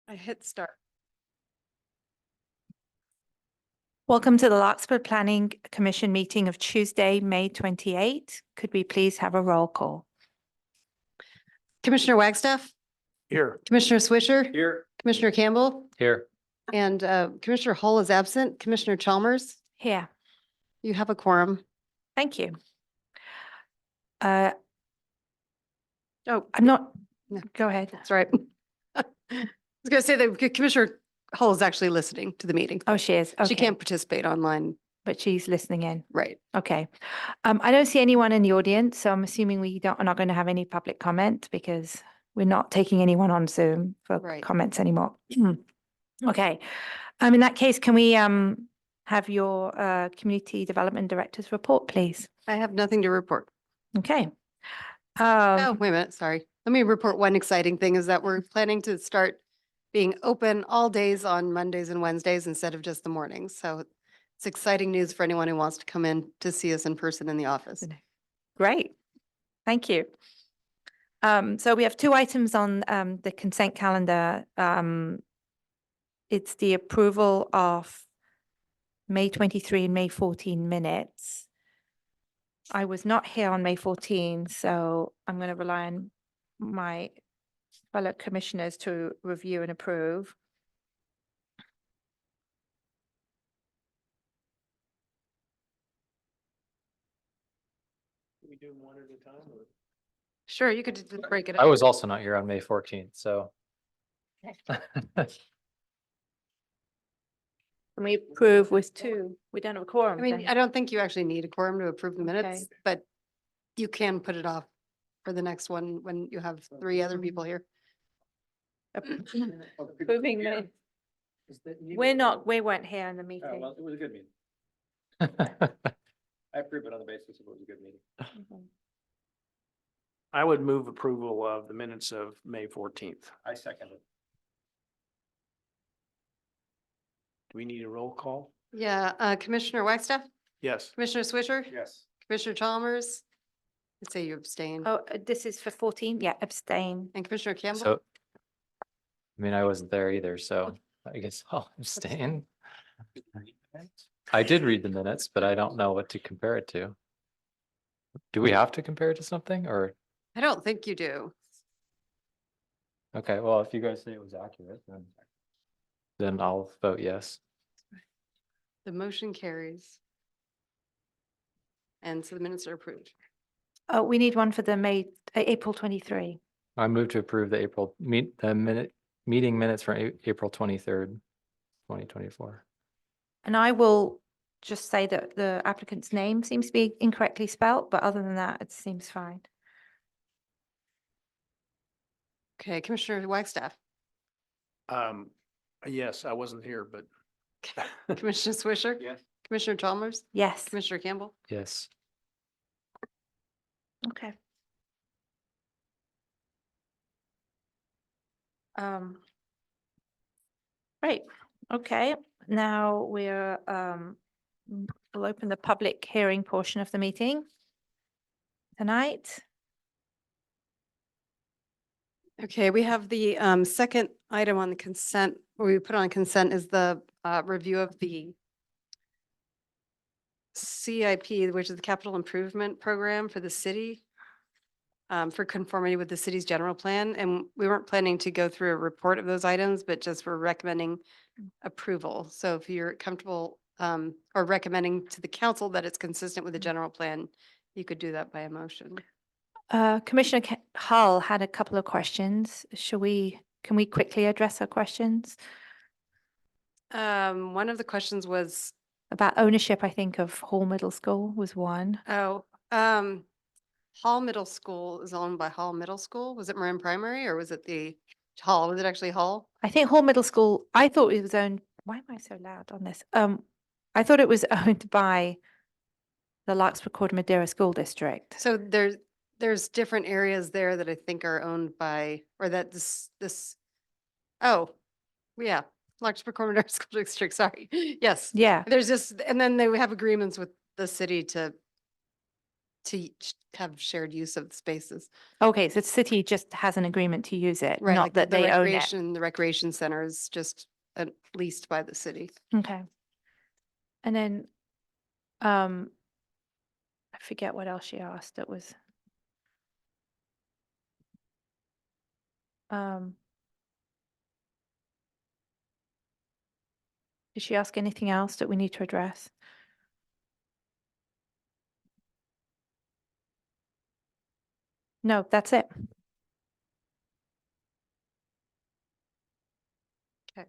I hit start. Welcome to the Larkspur Planning Commission meeting of Tuesday, May 28. Could we please have a roll call? Commissioner Wagstaff, Here. Commissioner Swisher, Here. Commissioner Campbell, Here. and Commissioner Hull is absent. Commissioner Chalmers, Here. you have a quorum. Thank you. Oh, I'm not, No. go ahead. that's right. I was going to say that Commissioner Hull is actually listening to the meeting. Oh, she is. She Okay. can't participate online. But she's listening in. Right. Okay. I don't see anyone in the audience, so I'm assuming are not going to have any public comment because we're not taking anyone on Zoom for Right. comments anymore. Okay. In that case, can we have your community development director's report, please? I have nothing to report. Okay. Oh, wait a minute. Sorry. Let me report one exciting thing is that we're planning to start being open all days on Mondays and Wednesdays instead of just the mornings. So it's exciting news for anyone who wants to come in to see us in person in the office. Great. Thank you. So we have two items on the consent calendar. It's the approval of May 23 and May 14 minutes. I was not here on May 14, so I'm going to rely on my fellow commissioners to review and approve. We do them one at a time or? Sure, you could just break it I up. was also not here on May 14th, so. Can we approve with two? We don't have a quorum. I mean, then. I don't think you actually need a quorum to approve the minutes, Okay. but you can put it off for the next one when you have three other people here. Approving the, we weren't here in the meeting. Well, it was a good meeting. I approve it on the basis of it was a good meeting. Mhm. I would move approval of the minutes of May 14th. I second it. Do we need a roll call? Yeah, Commissioner Wagstaff, Yes. Commissioner Swisher, Yes. Commissioner Chalmers. I'd say you abstain. Oh, this is for 14? Yeah, abstain. And Commissioner Campbell. So, I mean, I wasn't there either, so I guess I'll abstain. I did read the minutes, but I don't know what to compare it to. Do we have to compare it to something or? I don't think you do. Okay, well, if you guys say it was accurate, then I'll vote yes. The motion carries. And so the minutes are approved. Oh, we need one for the April 23. I move to approve the meeting minutes for April 23rd, 2024. And I will just say that the applicant's name seems to be incorrectly spelt, but other than that, it seems fine. Okay, Commissioner Wagstaff, Yes, I wasn't here, but Commissioner Swisher, Yes. Commissioner Chalmers, Yes. Commissioner Campbell. Yes. Okay. Right. Okay. Now we'll open the public hearing portion of the meeting tonight. Okay, we have the second item on the consent, or we put on consent is the review of the CIP, which is the Capital Improvement Program for the city for conformity with the city's general plan. And we weren't planning to go through a report of those items, but just we're recommending approval. So if you're comfortable or recommending to the council that it's consistent with the general plan, you could do that by a motion. Commissioner Hull had a couple of questions. Can we quickly address her questions? One of the questions was, About ownership, I think, of Hall Middle School was one. Hall Middle School is owned by Hall Middle School. Was it Marin Primary or was it the Hall? Was it actually Hall? I think Hall Middle School, I thought it was owned, why am I so loud on this? I thought it was owned by the Larkspur Madeira School District. So there's different areas there that I think are owned by, or that oh, yeah, Larkspur Corridor School District, sorry. Yes. Yeah. There's just, and then they have agreements with the city to have shared use of the spaces. Okay, so the city just has an agreement to use it, Right, not like that the they own it. recreation, the recreation center is just leased by the city. Okay. And then, I forget what else she asked. It was, did she ask anything else that we need to address? No, that's it. Okay.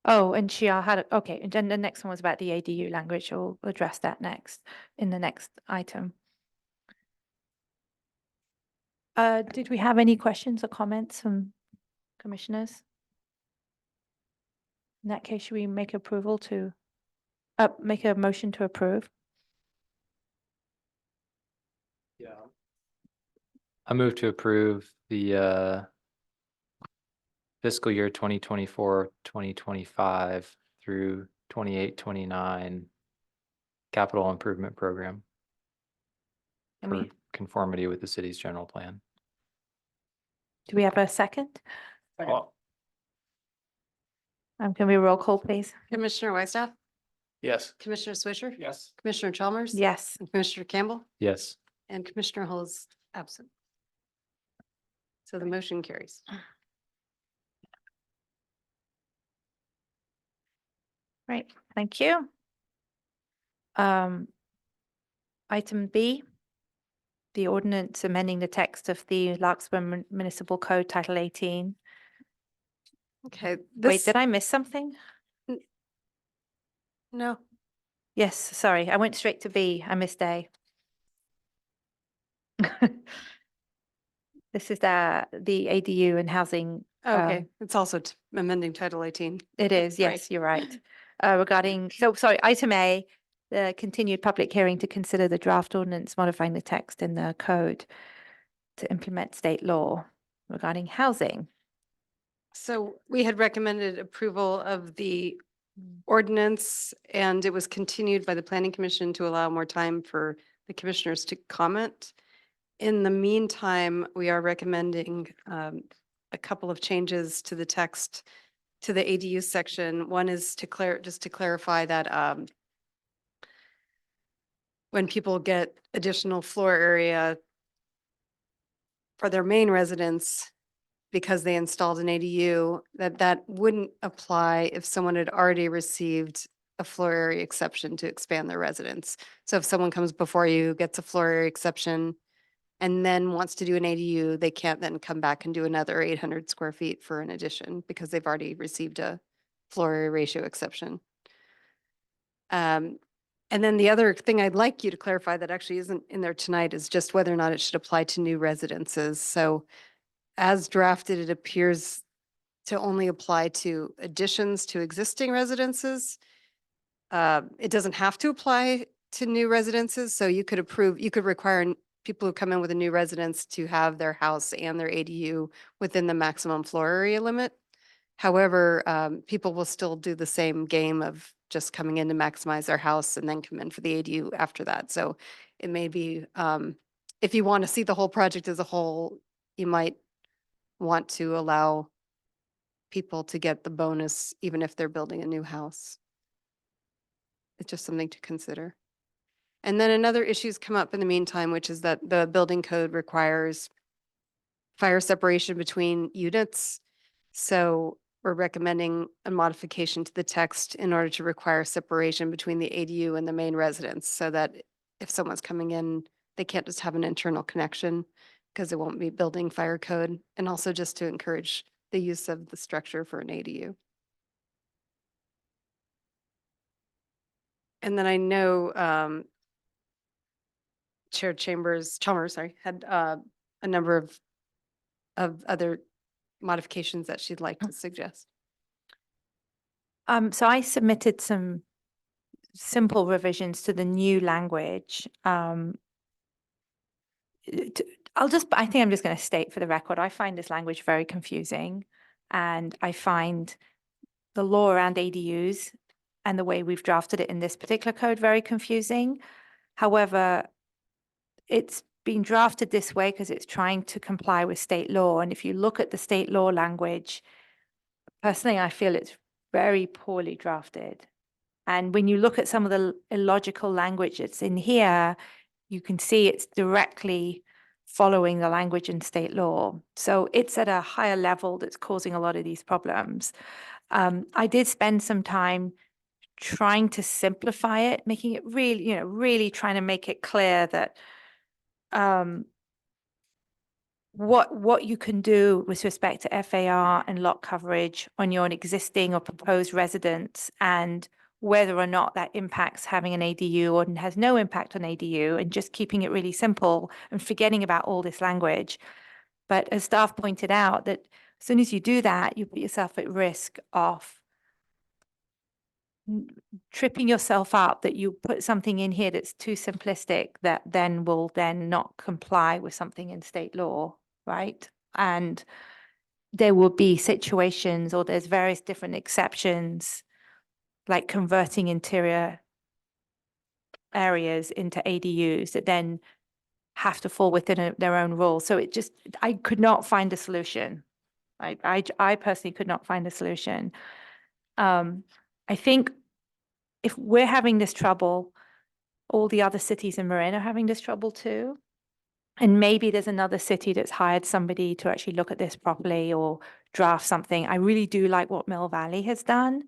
Oh, and she had, okay, and then the next one was about the ADU language. We'll address that next, in the next item. Did we have any questions or comments from commissioners? In that case, should we make approval to, make a motion to approve? Yeah. I move to approve the fiscal year 2024-2025 through 28-29 capital improvement program And for we, conformity with the city's general plan. do we have a second? Oh, Can we roll call, please? Commissioner Wagstaff, yes. Commissioner Swisher, Yes. Commissioner Chalmers. Yes. And Commissioner Campbell, Yes. and Commissioner Hull is absent. So the motion carries. Right, thank you. Item B, the ordinance amending the text of the Larkspur Municipal Code Title 18. Okay, Wait, this, did I miss something? no, Yes, sorry, I went straight to B. I missed A. This is the ADU and housing. okay, it's also amending Title 18. It is, Right. yes, you're right. Regarding, so sorry, item A, the continued public hearing to consider the draft ordinance modifying the text in the code to implement state law regarding housing. So we had recommended approval of the ordinance, and it was continued by the planning commission to allow more time for the commissioners to comment. In the meantime, we are recommending a couple of changes to the text to the ADU section. One is to just to clarify that when people get additional floor area for their main residence, because they installed an ADU, that wouldn't apply if someone had already received a floor area exception to expand their residence. So if someone comes before you, gets a floor area exception, and then wants to do an ADU, they can't then come back and do another 800 square feet for an addition because they've already received a floor area ratio exception. And then the other thing I'd like you to clarify that actually isn't in there tonight is just whether or not it should apply to new residences. So as drafted, it appears to only apply to additions to existing residences. It doesn't have to apply to new residences, so you could require people who come in with a new residence to have their house and their ADU within the maximum floor area limit. However, people will still do the same game of just coming in to maximize their house and then come in for the ADU after that. So it may be, if you want to see the whole project as a whole, you might want to allow people to get the bonus even if they're building a new house. It's just something to consider. And then another issue's come up in the meantime, which is that the building code requires fire separation between units. So we're recommending a modification to the text in order to require separation between the ADU and the main residence so that if someone's coming in, they can't just have an internal connection because it won't be building fire code, and also just to encourage the use of the structure for an ADU. And then I know Chair Chalmers, sorry, had a number of other modifications that she'd like to suggest. So I submitted some simple revisions to the new language. I think I'm just going to state for the record, I find this language very confusing. And I find the law around ADUs and the way we've drafted it in this particular code very confusing. However, it's been drafted this way because it's trying to comply with state law. And if you look at the state law language, personally, I feel it's very poorly drafted. And when you look at some of the illogical language that's in here, you can see it's directly following the language in state law. So it's at a higher level that's causing a lot of these problems. I did spend some time trying to simplify it, making it really, really trying to make it clear that what you can do with respect to FAR and lot coverage on your existing or proposed residence, and whether or not that impacts having an ADU or has no impact on ADU, and just keeping it really simple and forgetting about all this language. But as staff pointed out, that as soon as you do that, you put yourself at risk of tripping yourself up, that you put something in here that's too simplistic that then will then not comply with something in state law, right? And there will be situations, or there's various different exceptions, like converting interior areas into ADUs that then have to fall within their own rules. So it just, I could not find a solution. I personally could not find a solution. I think if we're having this trouble, all the other cities in Marin are having this trouble too. And maybe there's another city that's hired somebody to actually look at this properly or draft something. I really do like what Mill Valley has done.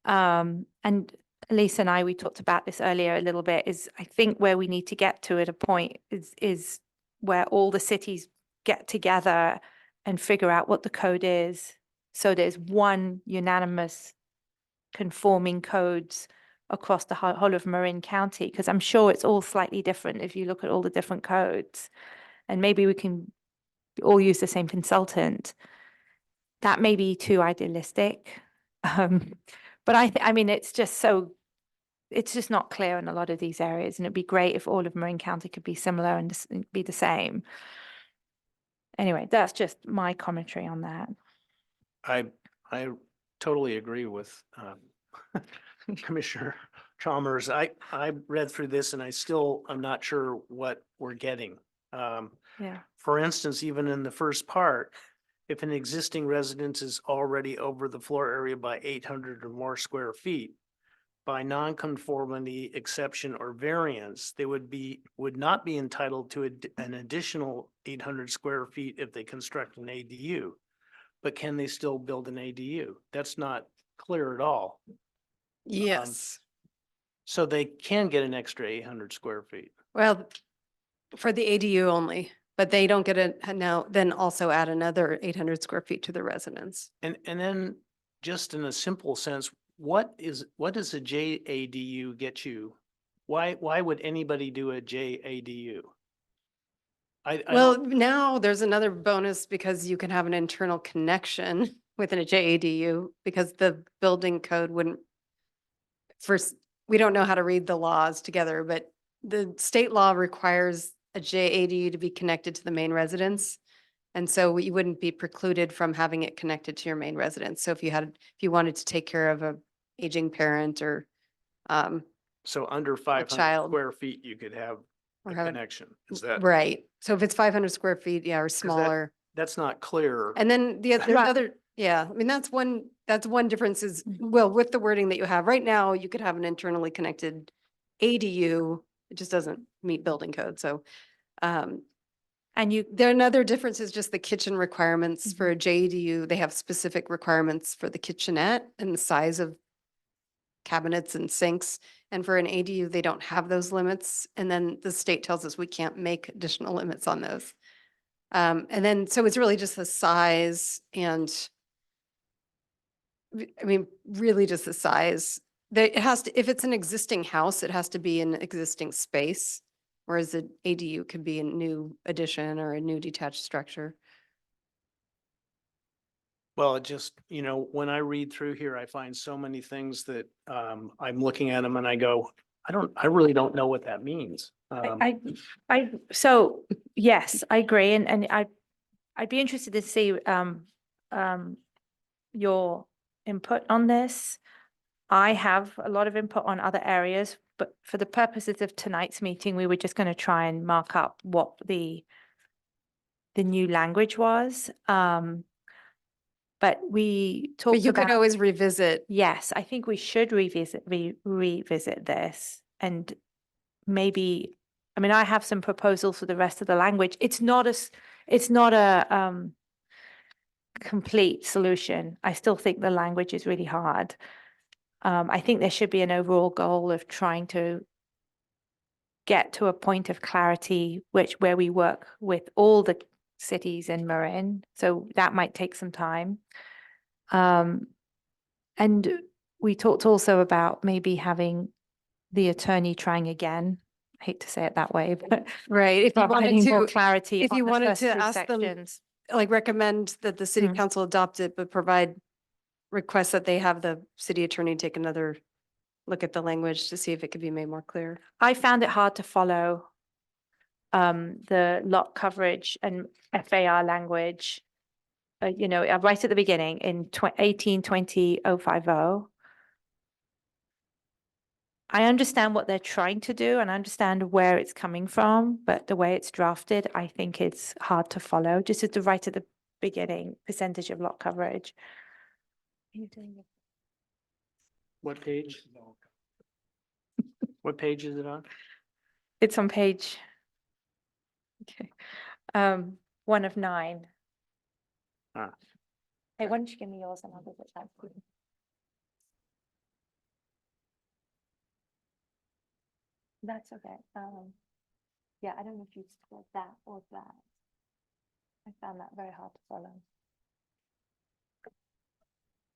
And Lisa and I, we talked about this earlier a little bit, is I think where we need to get to at a point is where all the cities get together and figure out what the code is. So there's one unanimous conforming codes across the whole of Marin County, because I'm sure it's all slightly different if you look at all the different codes. And maybe we can all use the same consultant. That may be too idealistic. But I mean, it's just not clear in a lot of these areas, and it'd be great if all of Marin County could be similar and be the same. Anyway, that's just my commentary on that. I totally agree with Commissioner Chalmers. I read through this and I'm not sure what we're getting. Yeah. For instance, even in the first part, if an existing residence is already over the floor area by 800 or more square feet, by nonconformity, exception, or variance, they would not be entitled to an additional 800 square feet if they construct an ADU. But can they still build an ADU? That's not clear at all. Yes. So they can get an extra 800 square feet. Well, for the ADU only, but they don't get then also add another 800 square feet to the residence. And then just in a simple sense, what does a JADU get you? Why would anybody do a JADU? Well, now there's another bonus because you can have an internal connection within a JADU, because the building code wouldn't, first, we don't know how to read the laws together, but the state law requires a JADU to be connected to the main residence. And so you wouldn't be precluded from having it connected to your main residence. So if you wanted to take care of a aging parent or So under 500 child. square feet, you could have or a have connection. Is that, right. So if it's 500 square feet, yeah, or smaller. that's not clear. And then there's Right. other, yeah, I mean, that's one difference is, well, with the wording that you have right now, you could have an internally connected ADU. It just doesn't meet building code. So, And another difference is just the kitchen requirements for a JADU. They have specific requirements for the kitchenette and the size of cabinets and sinks. And for an ADU, they don't have those limits. And then the state tells us we can't make additional limits on those. And then, so it's really just the size and, I mean, really just the size. It has to, if it's an existing house, it has to be an existing space, whereas an ADU could be a new addition or a new detached structure. Well, it just, when I read through here, I find so many things that I'm looking at them and I go, I really don't know what that means. so yes, I agree. And I'd be interested to see your input on this. I have a lot of input on other areas, but for the purposes of tonight's meeting, we were just going to try and mark up what the new language was. But we But talked you could about, always revisit. yes, I think we should revisit this and maybe, I mean, I have some proposals for the rest of the language. It's not a complete solution. I still think the language is really hard. I think there should be an overall goal of trying to get to a point of clarity where we work with all the cities in Marin. So that might take some time. And we talked also about maybe having the attorney trying again. I hate to say it that way, but Right, if you wanted providing more to, clarity if on you the wanted first to three ask them, sections. like recommend that the city Mm. council adopt it, but provide requests that they have the city attorney take another look at the language to see if it could be made more clear. I found it hard to follow the lot coverage and FAR language. You know, right at the beginning in 1820-050. I understand what they're trying to do and I understand where it's coming from, but the way it's drafted, I think it's hard to follow. Just at the right at the beginning, percentage of lot coverage. Are you doing it? What page? What page is it on? It's on page. Okay. 1 of 9. Ah. Hey, why don't you give me yours and I'll give it back to you. That's okay. Yeah, I don't know if you spelled that or that. I found that very hard to follow.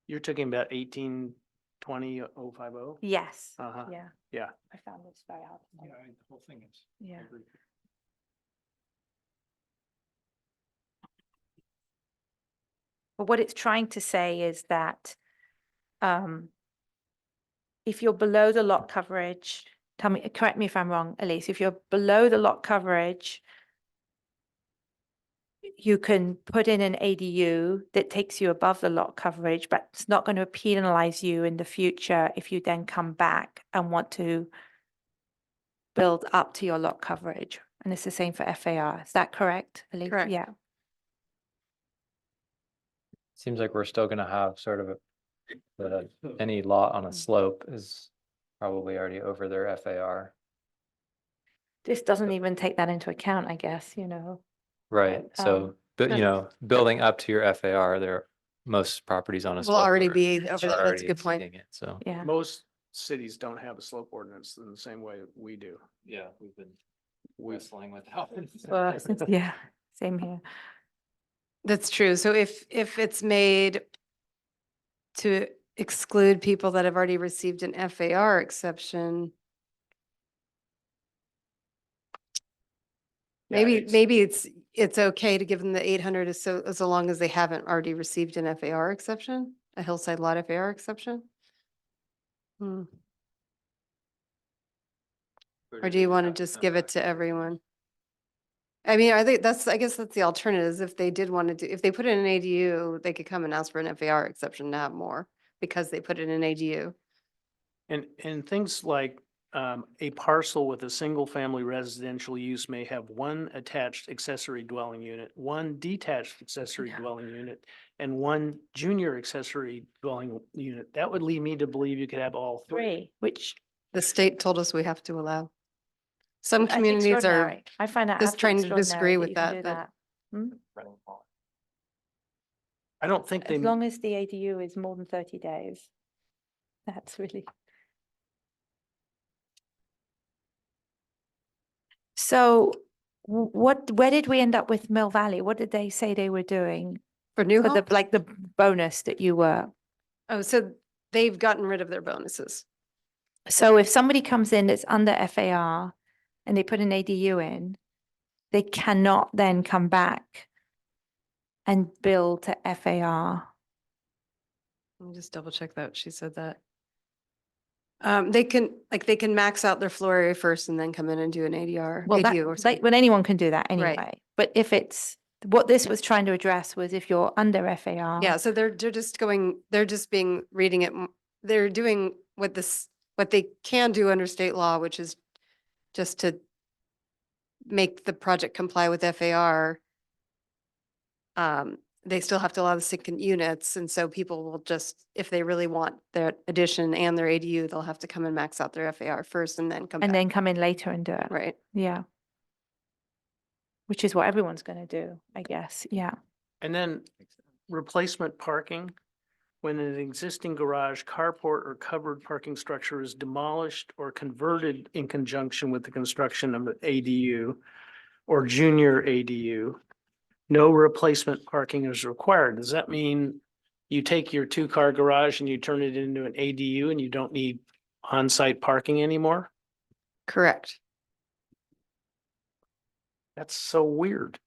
You're talking about 1820-050? Yes. Uh-huh. Yeah. Yeah. I found this very hard to follow. the whole thing is. Yeah. But what it's trying to say is that if you're below the lot coverage, correct me if I'm wrong, Elise, if you're below the lot coverage, you can put in an ADU that takes you above the lot coverage, but it's not going to penalize you in the future if you then come back and want to build up to your lot coverage. And it's the same for FAR. Is that correct, Elise? Correct. Yeah. Seems like we're still gonna have sort of any lot on a slope is probably already over their FAR. This doesn't even take that into account, I guess, you know. Right, But, so, but no. you know, building up to your FAR, most properties on a Will slope already are- be over are that. That's a already good point. exceeding it, so. Yeah. Most cities don't have a slope ordinance in the same way we do. Yeah, we've been We, wrestling with that. Yeah, same here. That's true. So if it's made to exclude people that have already received an FAR exception, Yeah, maybe it's okay to give them the 800 as long as they haven't already received an FAR exception, a hillside lot FAR exception. Hmm. Or do you want to just give it to everyone? I mean, I guess that's the alternative is if they did want to do, if they put in an ADU, they could come and ask for an FAR exception to have more because they put in an ADU. and things like a parcel with a single family residential use may have one attached accessory dwelling unit, one detached accessory Yeah. dwelling unit, and one junior accessory dwelling unit. That would lead me to believe you could have all three. Which The state told us we have to allow. Some that's communities are extraordinary. I find that just trying to absolutely disagree extraordinary with you can that, do but Hmm? I don't think they, As long as the ADU is more than 30 days. That's really. So where did we end up with Mill Valley? What did they say they were doing for new for the, homes. like the bonus that you were? Oh, so they've gotten rid of their bonuses. So if somebody comes in that's under FAR and they put an ADU in, they cannot then come back and build to FAR. Let me just double check that. She said that. They can max out their floor area first and then come in and do an ADR, Well, ADU or that, something. but anyone can do that anyway. But if it's, what this was trying to address was if you're under FAR. Yeah, so they're just being, reading it they're doing what they can do under state law, which is just to make the project comply with FAR. They still have to allow the second units, and so people will just, if they really want their addition and their ADU, they'll have to come and max out their FAR first and then come And back. then come in later and do it. Right. Yeah. Which is what everyone's going to do, I guess. Yeah. And then replacement parking. When an existing garage, carport, or covered parking structure is demolished or converted in conjunction with the construction of an ADU or junior ADU, no replacement parking is required. Does that mean you take your 2-car garage and you turn it into an ADU and you don't need on-site parking anymore? Correct. That's so weird.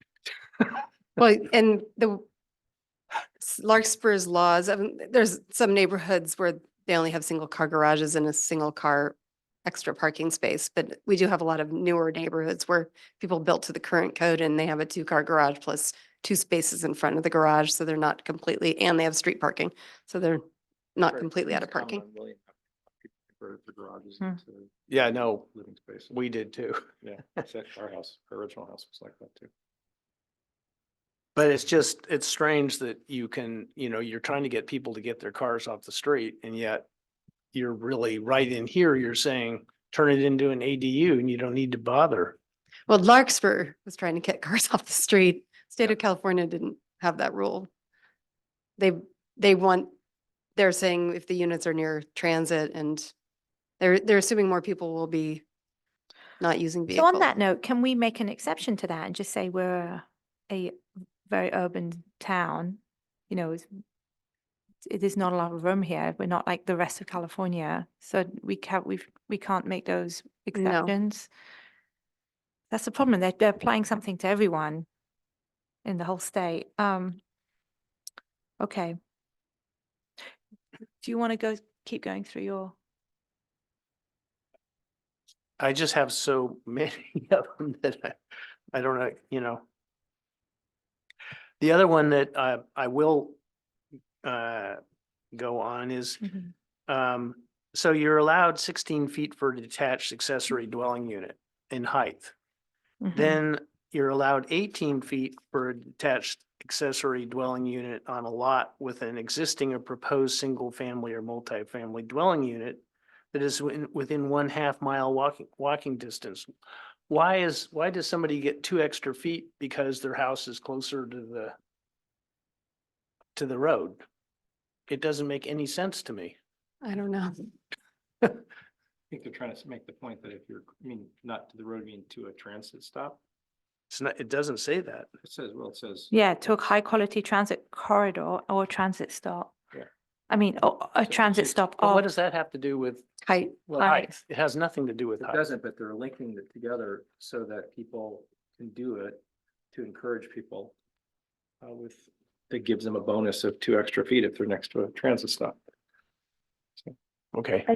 Well, and the Larkspur's laws, there's some neighborhoods where they only have single car garages and a single car extra parking space, but we do have a lot of newer neighborhoods where people built to the current code and they have a 2-car garage plus 2 spaces in front of the garage, so they're not completely, and they have street parking, so they're not completely out of parking. Converted the garages Hmm. into Yeah, no, living spaces. we did too. Yeah, that's our house, our original house was like that too. But it's strange that you can, you're trying to get people to get their cars off the street and yet you're really right in here, you're saying, turn it into an ADU and you don't need to bother. Well, Larkspur was trying to get cars off the street. State of California didn't have that rule. They're saying if the units are near transit, and they're assuming more people will be not using So vehicles. on that note, can we make an exception to that and just say we're a very urban town? You know, there's not a lot of room here. We're not like the rest of California, so we can't make those exceptions. That's the problem. They're applying something to everyone in the whole state. Okay. Do you want to keep going through your? I just have so many of them that I don't know, The other one that I will go on is, so you're allowed 16 feet for a detached accessory dwelling unit in height. Mhm. Then you're allowed 18 feet for a detached accessory dwelling unit on a lot with an existing or proposed single-family or multifamily dwelling unit that is within 1/2 mile walking distance. Why does somebody get 2 extra feet because their house is closer to the road? It doesn't make any sense to me. I don't know. I think they're trying to make the point that if you're, not to the road, to a transit stop. It's not, it doesn't say that. It says. Yeah, to a high quality transit corridor or transit stop. Yeah. I mean, a transit stop. But what of- does that have to do with Height. height? It has nothing to do with It height. doesn't, but they're linking it together so that people can do it to encourage people that gives them a bonus of 2 extra feet if they're next to a transit stop. Okay.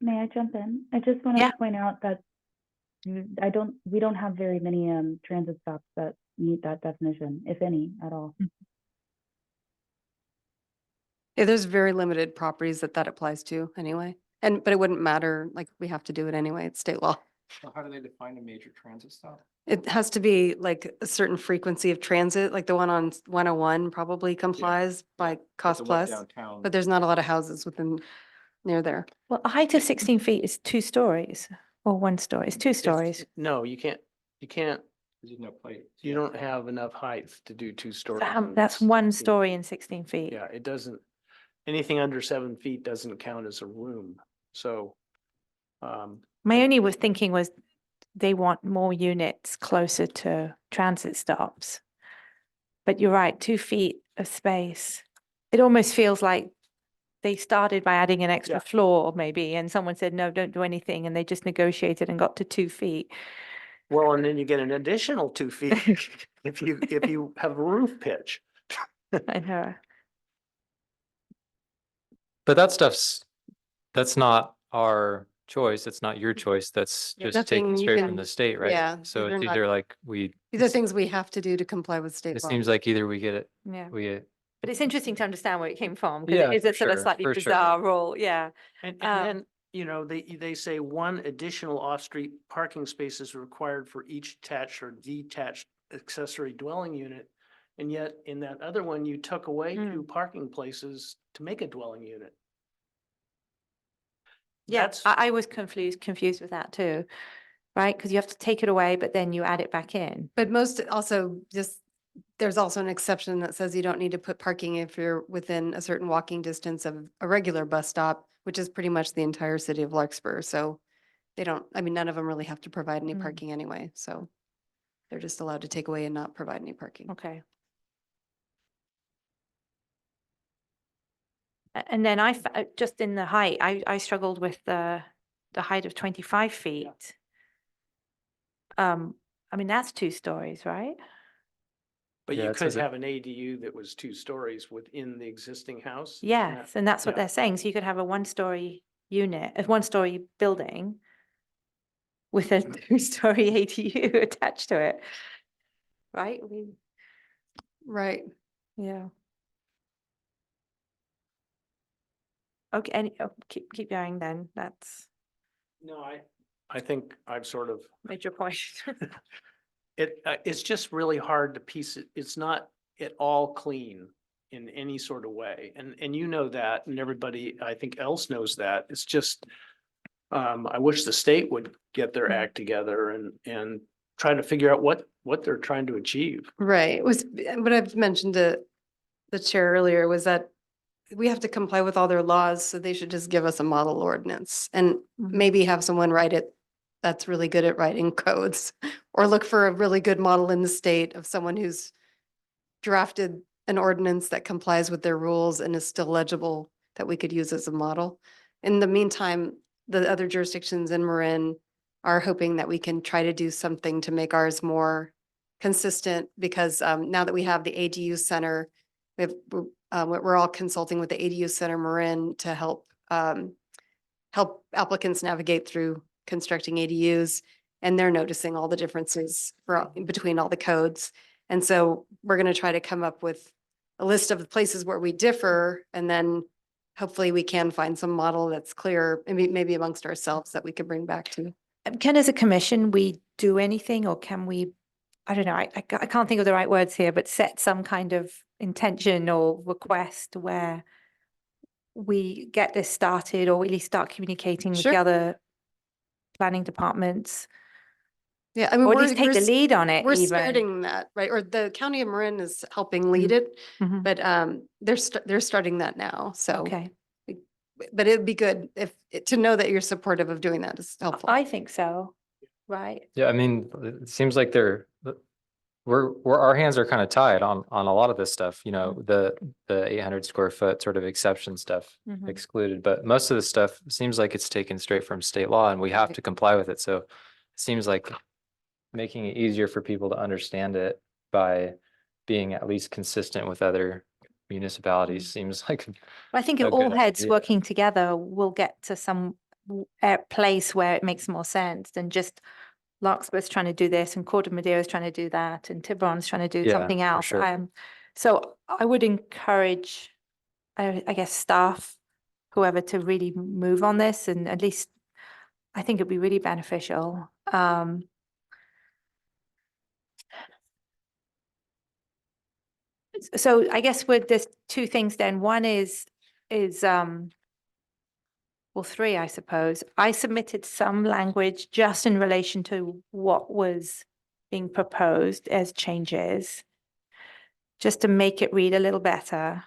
May I jump in? I just want Yeah. to point out that we don't have very many transit stops that meet that definition, if any, at all. Yeah, there's very limited properties that applies to anyway. But it wouldn't matter, like, we have to do it anyway. It's state law. So how do they define a major transit stop? It has to be like a certain frequency of transit, like the one on 101 probably complies by cost plus, Downtown. but there's not a lot of houses near there. Well, a height of 16 feet is 2 stories or 1 story. It's 2 stories. No, you can't, There's no plate. you don't have enough height to do 2 stories. That's 1 story and 16 feet. Yeah, it doesn't, anything under 7 feet doesn't count as a room. So, My only thinking was they want more units closer to transit stops. But you're right, 2 feet of space. It almost feels like they started by adding an extra Yeah. floor maybe, and someone said, no, don't do anything. And they just negotiated and got to 2 feet. well, and then you get an additional 2 feet if you have a roof pitch. I know. But that's not our choice. It's not your choice. That's Yeah, just taken nothing you straight can- from the state, right? yeah, So these are it's not- either like These are things we have to do to comply with state it law. seems like either we get it, Yeah. we get But it's interesting to understand where it came from, because Yeah, it is a for sort of sure, slightly for sure. bizarre rule, yeah. And Um, then, you know, they say one additional off-street parking space is required for each attached or detached accessory dwelling unit. And yet in that other one, you took away two parking places to make a dwelling unit. Yeah, That's, I was confused with that too, right? Because you have to take it away, but then you add it back in. But most also just, there's also an exception that says you don't need to put parking if you're within a certain walking distance of a regular bus stop, which is pretty much the entire city of Larkspur. So they don't, I mean, none of them really have to provide any Mm. parking anyway. So they're just allowed to take away and not provide any parking. Okay. And then just in the height, I struggled with the height of 25 feet. I mean, that's 2 stories, right? but Yeah, you it could says it- have an ADU that was 2 stories within the existing house. and that- Yes, and that's what yeah. they're saying. So you could have a 1-story unit, a 1-story building with a 2-story ADU attached to it. Right? Right. Yeah. Okay, and keep going then. That's No, I think I've sort of, major point. it's just really hard to piece it. It's not at all clean in any sort of way. And you know that, and everybody, I think else knows that. It's just, I wish the state would get their Mm. act together and try to figure out what they're trying to achieve. Right. It was, what I've mentioned to the chair earlier was that we have to comply with all their laws, so they should just give us a model ordinance and Mhm. maybe have someone write it that's really good at writing codes, or look for a really good model in the state of someone who's drafted an ordinance that complies with their rules and is still legible that we could use as a model. In the meantime, the other jurisdictions in Marin are hoping that we can try to do something to make ours more consistent, because now that we have the ADU center, we're all consulting with the ADU Center Marin to help help applicants navigate through constructing ADUs, and they're noticing all the differences between all the codes. And so we're going to try to come up with a list of the places where we differ, and then hopefully we can find some model that's clear, maybe amongst ourselves, that we could bring back to. Can, as a commission, we do anything, or can we, I don't know, I can't think of the right words here, but set some kind of intention or request where we get this started, or really start communicating with the Sure. other planning departments, Yeah, I mean, or at least take the lead on it We're even. starting that, right? Or the County of Marin is helping lead it, Mhm. but they're starting that now. So, Okay, but it'd be good if to know that you're supportive of doing that is helpful. I think so, right? Yeah, I mean, it seems like we're our hands are kind of tied on a lot of this stuff, you know, the 800 square foot sort of exception stuff Mhm. excluded, but most of the stuff seems like it's taken straight from state law and we have Right. to comply with it. So it seems like making it easier for people to understand it by being at least consistent with other municipalities seems like I think a all good heads idea. working together will get to some place where it makes more sense than just Larkspur's trying to do this and Corte Madera is trying to do that and Tiburon's trying to do Yeah, something for else. sure. So I would encourage, I guess, staff, whoever, to really move on this, and at least I think it'd be really beneficial. So I guess with this 2 things then, one is well, 3, I suppose. I submitted some language just in relation to what was being proposed as changes, just to make it read a little better.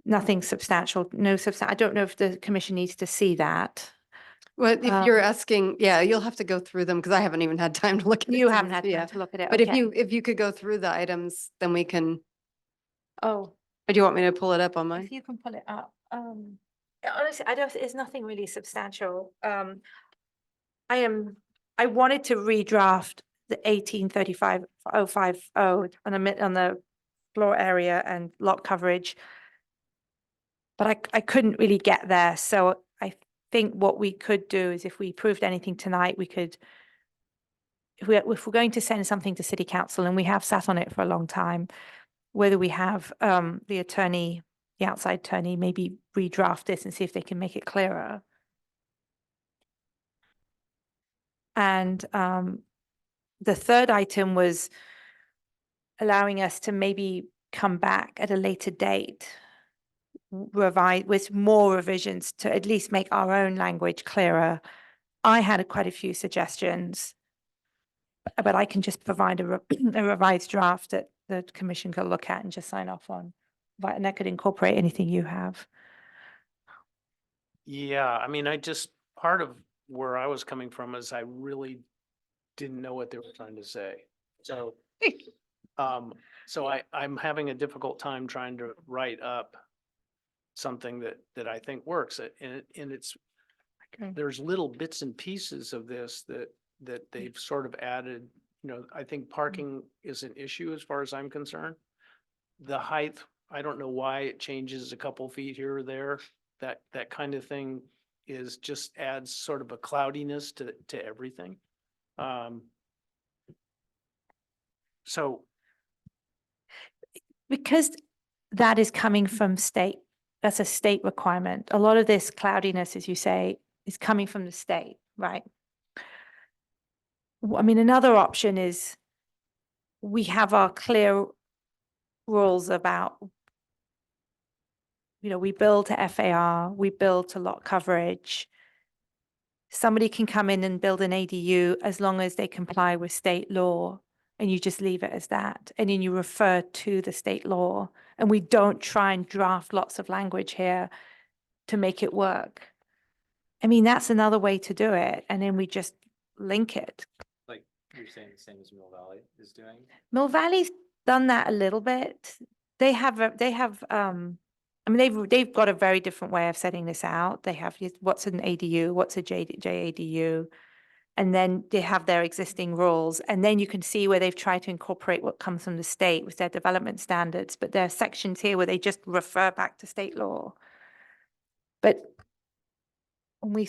Nothing substantial, no substantial. I don't know if the commission needs to see that. Well, if you're asking, yeah, you'll have to go through them because I haven't even had time to look at it. You since- haven't had yeah. time to look at it. But Okay. if you could go through the items, then we can, Oh, or do you want me to pull it up on mine? if you can pull it up. Honestly, it's nothing really substantial. I wanted to redraft the 1835-050 on the floor area and lot coverage, but I couldn't really get there. So I think what we could do is, if we approved anything tonight, we could, if we're going to send something to city council, and we have sat on it for a long time, whether we have the attorney, the outside attorney, maybe redraft this and see if they can make it clearer. And the third item was allowing us to maybe come back at a later date, revise with more revisions to at least make our own language clearer. I had quite a few suggestions, but I can just provide a revised draft that the commission can look at and just sign off on. And that could incorporate anything you have. Yeah, I mean, part of where I was coming from is I really didn't know what they were trying to say. So, I'm having a difficult time trying to write up something that I think works. And it's, there's little bits and pieces of this that they've sort of added. I think parking is an issue as far as I'm concerned. The height, I don't know why it changes a couple feet here or there. That kind of thing just adds sort of a cloudiness to everything. So, Because that is coming from state, that's a state requirement. A lot of this cloudiness, as you say, is coming from the state, right? I mean, another option is we have our clear rules about, we build to FAR, we build to lot coverage. Somebody can come in and build an ADU as long as they comply with state law, and you just leave it as that. And then you refer to the state law, and we don't try and draft lots of language here to make it work. I mean, that's another way to do it. And then we just link it. Like you're saying, the same as Mill Valley is doing? Mill Valley's done that a little bit. They have, I mean, they've got a very different way of setting this out. They have what's an ADU, what's a JADU, and then they have their existing rules. And then you can see where they've tried to incorporate what comes from the state with their development standards. But there are sections here where they just refer back to state law. But I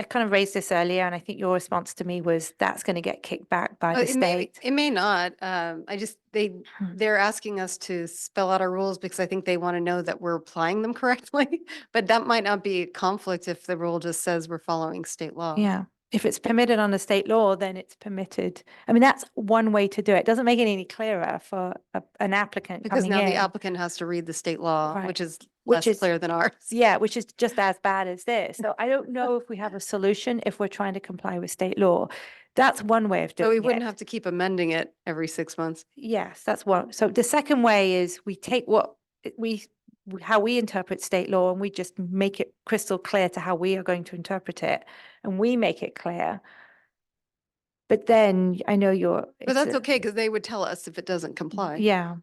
kind of raised this earlier, and I think your response to me was that's going to get kicked back by the It may, state. it may not. They're asking us to spell out our rules because I think they want to know that we're applying them correctly. But that might not be a conflict if the rule just says we're following state law. Yeah. If it's permitted under state law, then it's permitted. I mean, that's one way to do it. It doesn't make it any clearer for an applicant Because coming now the in. applicant has to read the state law, Right. which is Which less is- clear than ours. Yeah, which is just as bad as this. So I don't know if we have a solution if we're trying to comply with state law. That's one way of doing But it. we wouldn't have to keep amending it every 6 months. Yes, that's one. So the second way is we take how we interpret state law, and we just make it crystal clear to how we are going to interpret it, and we make it clear. But then I know But that's okay because they would tell us if it doesn't comply. Yeah.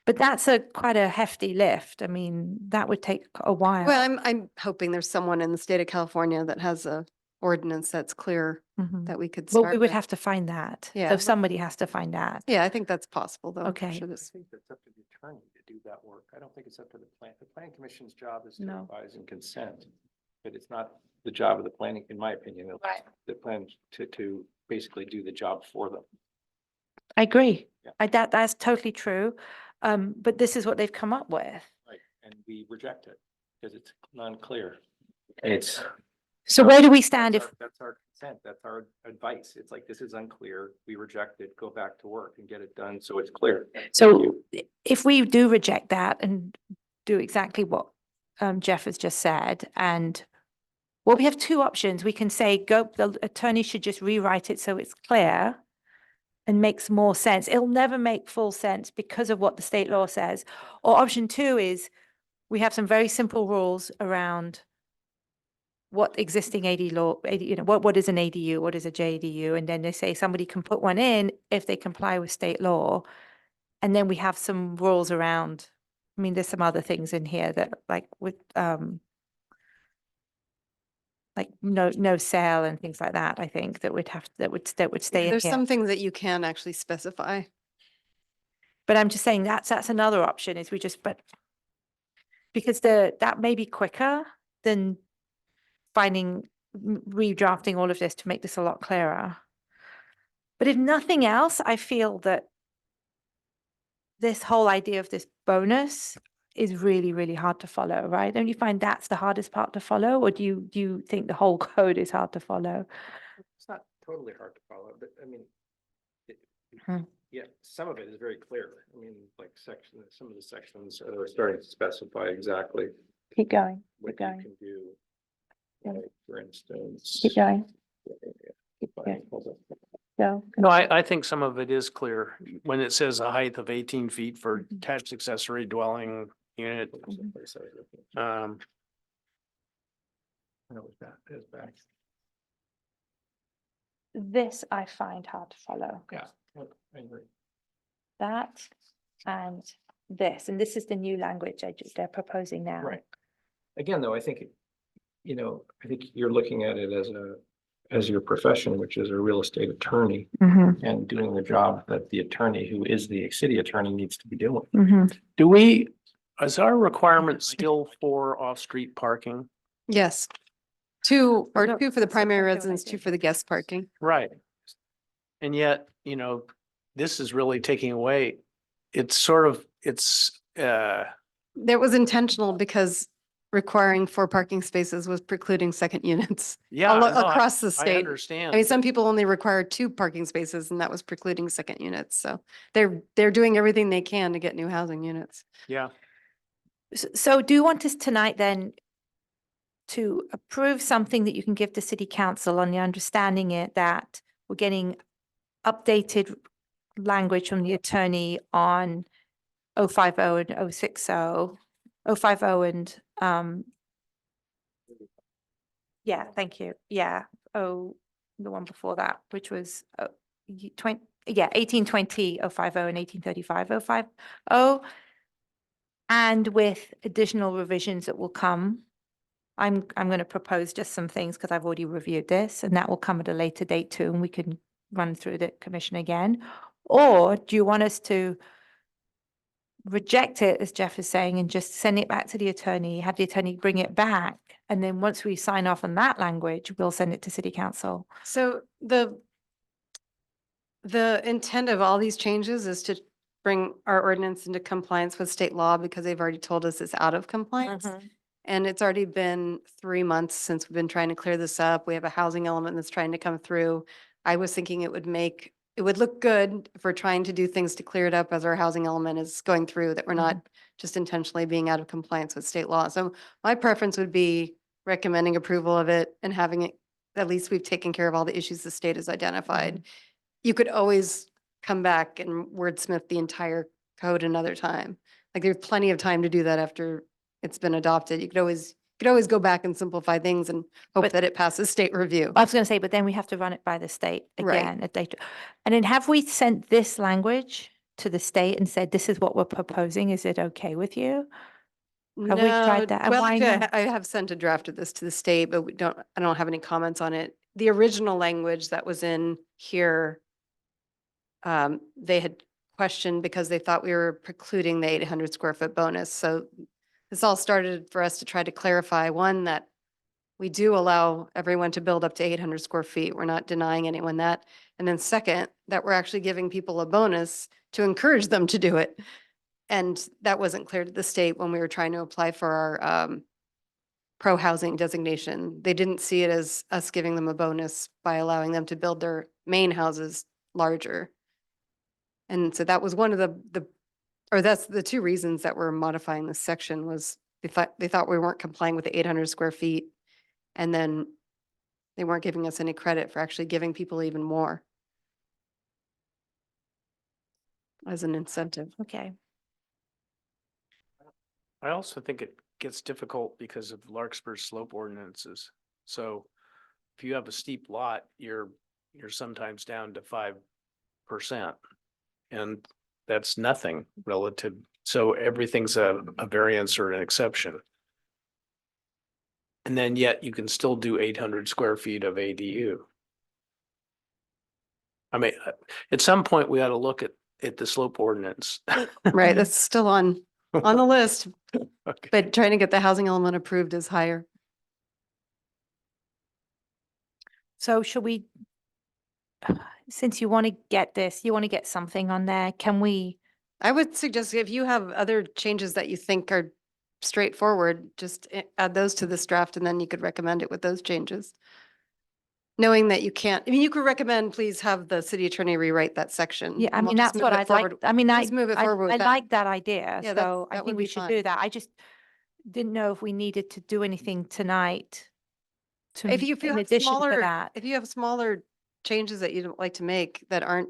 But that's quite a hefty lift. I mean, that would take a while. Well, I'm hoping there's someone in the state of California that has a ordinance that's clear Mhm. that we could Well, start we would with. have to find that. Yeah. So somebody has to find that. Yeah, I think that's possible though. I'm Okay. sure I this- think that's up to the attorney to do that work. I don't think it's up to the plan. The planning commission's job is to No. advise and consent. But it's not the job of the planning, in my opinion, it's Right. the plan to basically do the job for them. I agree. Yeah. That's totally true. But this is what they've come up with. Right. And we reject it because it's unclear. It's. So where do we stand if, That's our consent, that's our advice. It's like, this is unclear, we reject it, go back to work and get it done so it's clear. so if we do reject that and do exactly what Jeff has just said, and well, we have two options. We can say the attorney should just rewrite it so it's clear and makes more sense. It'll never make full sense because of what the state law says. Or option two is we have some very simple rules around what existing what is an ADU, what is a JADU, and then they say somebody can put one in if they comply with state law. And then we have some rules around, I mean, there's some other things in here that like with like no sale and things like that, I think that would stay in There's here. some things that you can actually specify. But I'm just saying that's another option is because that may be quicker than redrafting all of this to make this a lot clearer. But if nothing else, I feel that this whole idea of this bonus is really, really hard to follow, right? Don't you find that's the hardest part to follow, or do you think the whole code is hard to follow? It's not totally hard to follow, but I mean, it- Hmm. yeah, some of it is very clear. I mean, like some of the sections are starting to specify exactly Keep going, what keep going, you can do. Yeah. Like, for instance. keep going, keep Fine, going. hold on. Go. No, I think some of it is clear when it says a height of 18 feet for attached accessory dwelling unit. Someplace I was looking. No, it's back, it's back. This I find hard to follow. Yeah, I agree. That and this, and this is the new language they're proposing now. Right. Again, though, I think, I think you're looking at it as your profession, which is a real estate attorney, Mm-hmm, and doing the job that the attorney who is the city attorney needs to be doing. mm-hmm. Is our requirement still for off-street parking? Yes. Two No, for the that's primary okay, residence, okay. 2 for the guest parking. Right. And yet, this is really taking away, That was intentional because requiring 4 parking spaces was precluding second units. yeah. All no, I- across the I state. understand. I mean, some but- people only require 2 parking spaces and that was precluding second units. So they're doing everything they can to get new housing units. Yeah, So do you want us tonight then to approve something that you can give to city council on the understanding it that we're getting updated language from the attorney on 050 and 060, 050 and, yeah, thank you. Yeah. Oh, the one before that, which was 20, yeah, 1820, 050 and 1835, 050. And with additional revisions that will come. I'm going to propose just some things because I've already reviewed this, and that will come at a later date too, and we can run through the commission again. Or do you want us to reject it, as Jeff is saying, and just send it back to the attorney, have the attorney bring it back, and then once we sign off on that language, we'll send it to city council? So the intent of all these changes is to bring our ordinance into compliance with state law because they've already told us it's out of compliance. And it's already been 3 months since we've been trying to clear this up. We have a housing element that's trying to come through. I was thinking it would look good if we're trying to do things to clear it up as our housing element is going through, that we're not just intentionally being out of compliance with state law. So my preference would be recommending approval of it and having it, at least we've taken care of all the issues the state has identified. You could always come back and wordsmith the entire code another time. Like there's plenty of time to do that after it's been adopted. You could always go back and simplify things and hope But- that it passes state review. I was going to say, but then we have to run it by the state Right. again. And then have we sent this language to the state and said, this is what we're proposing? Is it okay with you? Have we tried that? And Well, why actually, not? I have sent a draft of this to the state, but I don't have any comments on it. The original language that was in here, they had questioned because they thought we were precluding the 800 square foot bonus. So this all started for us to try to clarify, one, that we do allow everyone to build up to 800 square feet. We're not denying anyone that. And then second, that we're actually giving people a bonus to encourage them to do it. And that wasn't clear to the state when we were trying to apply for our pro-housing designation. They didn't see it as us giving them a bonus by allowing them to build their main houses larger. And so that was one of that's the 2 reasons that we're modifying this section was they thought we weren't complying with the 800 square feet. And then they weren't giving us any credit for actually giving people even more as an incentive. Okay. I also think it gets difficult because of Larkspur's slope ordinances. So if you have a steep lot, you're sometimes down to 5%. And that's nothing relative. So everything's a variance or an exception. And then yet you can still do 800 square feet of ADU. I mean, at some point we ought to look at the slope ordinance. Right, that's still on the list, Okay. but trying to get the housing element approved is higher. So should we, since you want to get this, you want to get something on there, can we I would suggest if you have other changes that you think are straightforward, just add those to this draft and then you could recommend it with those changes. Knowing that you can't, I mean, you could recommend, please have the city attorney rewrite that section. Yeah, I and we'll mean, just that's move what it I'd like. forward. I mean, Just move it forward with I that. like that idea. Yeah, So I that think would we be should fine. do that. I just didn't know if we needed to do anything tonight. If you In have addition to smaller, that, if you have smaller changes that you don't like to make that aren't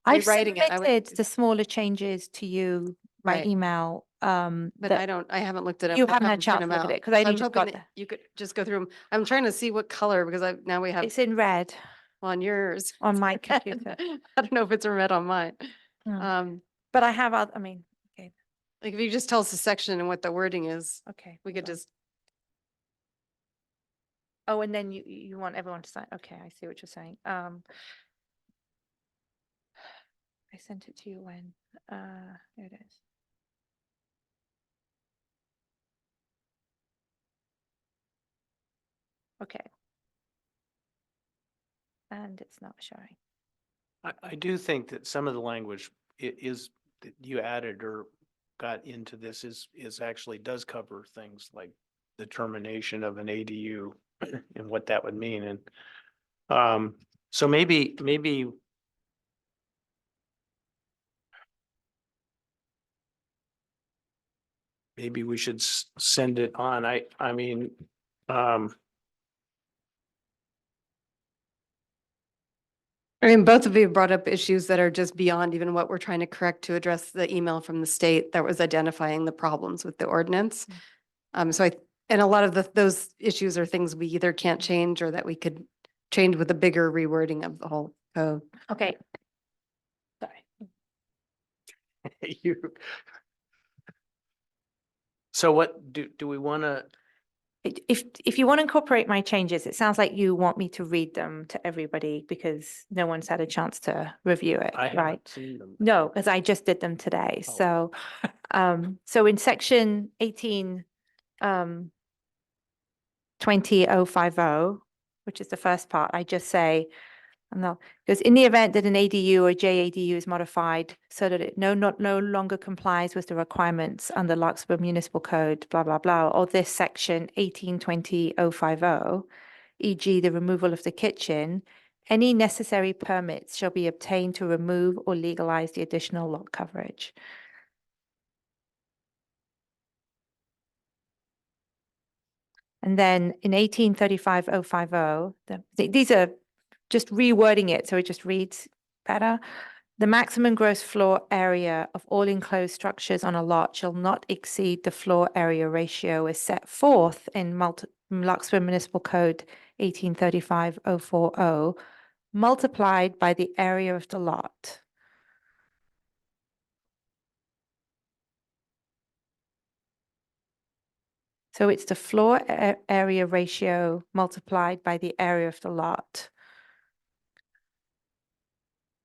I've rewriting it, I would submitted do the smaller changes to you by Right. email. But I haven't looked at them. You I haven't had a print chance to them look at out. it, 'cause I So I was only just hoping got that you could just go through them. I'm trying to see what color because now we have it's in red on yours. on my It's red. computer. I don't know if it's in red on mine. Mm. But I have, I mean, okay, Like if you just tell us the section and what the wording is, okay. we hold could on. just, Oh, and then you want everyone to sign. Okay, I see what you're saying. I sent it to you when, here it is. Okay. And it's not showing. I do think that some of the language is that you added or got into this is actually does cover things like the termination of an ADU and what that would mean. And so maybe we should send it on. I mean, I mean, both of you brought up issues that are just beyond even what we're trying to correct to address the email from the state that was identifying the problems with the ordinance. And a lot of those issues are things we either can't change or that we could change with a bigger rewording of the whole code. Okay. Sorry. you. So what do we want to? If you want to incorporate my changes, it sounds like you want me to read them to everybody because no one's had a chance to review it, I right? haven't seen them. No, because I just did them today. Oh. So in section 18, 20050, which is the first part, I just say, because in the event that an ADU or JADU is modified so that it no longer complies with the requirements under Larkspur Municipal Code, blah, blah, blah, or this section 1820050, e.g. the removal of the kitchen, any necessary permits shall be obtained to remove or legalize the additional lot coverage. And then in 1835050, these are just rewording it so it just reads better. The maximum gross floor area of all enclosed structures on a lot shall not exceed the floor area ratio as set forth in Larkspur Municipal Code 1835040, multiplied by the area of the lot. So it's the floor area ratio multiplied by the area of the lot.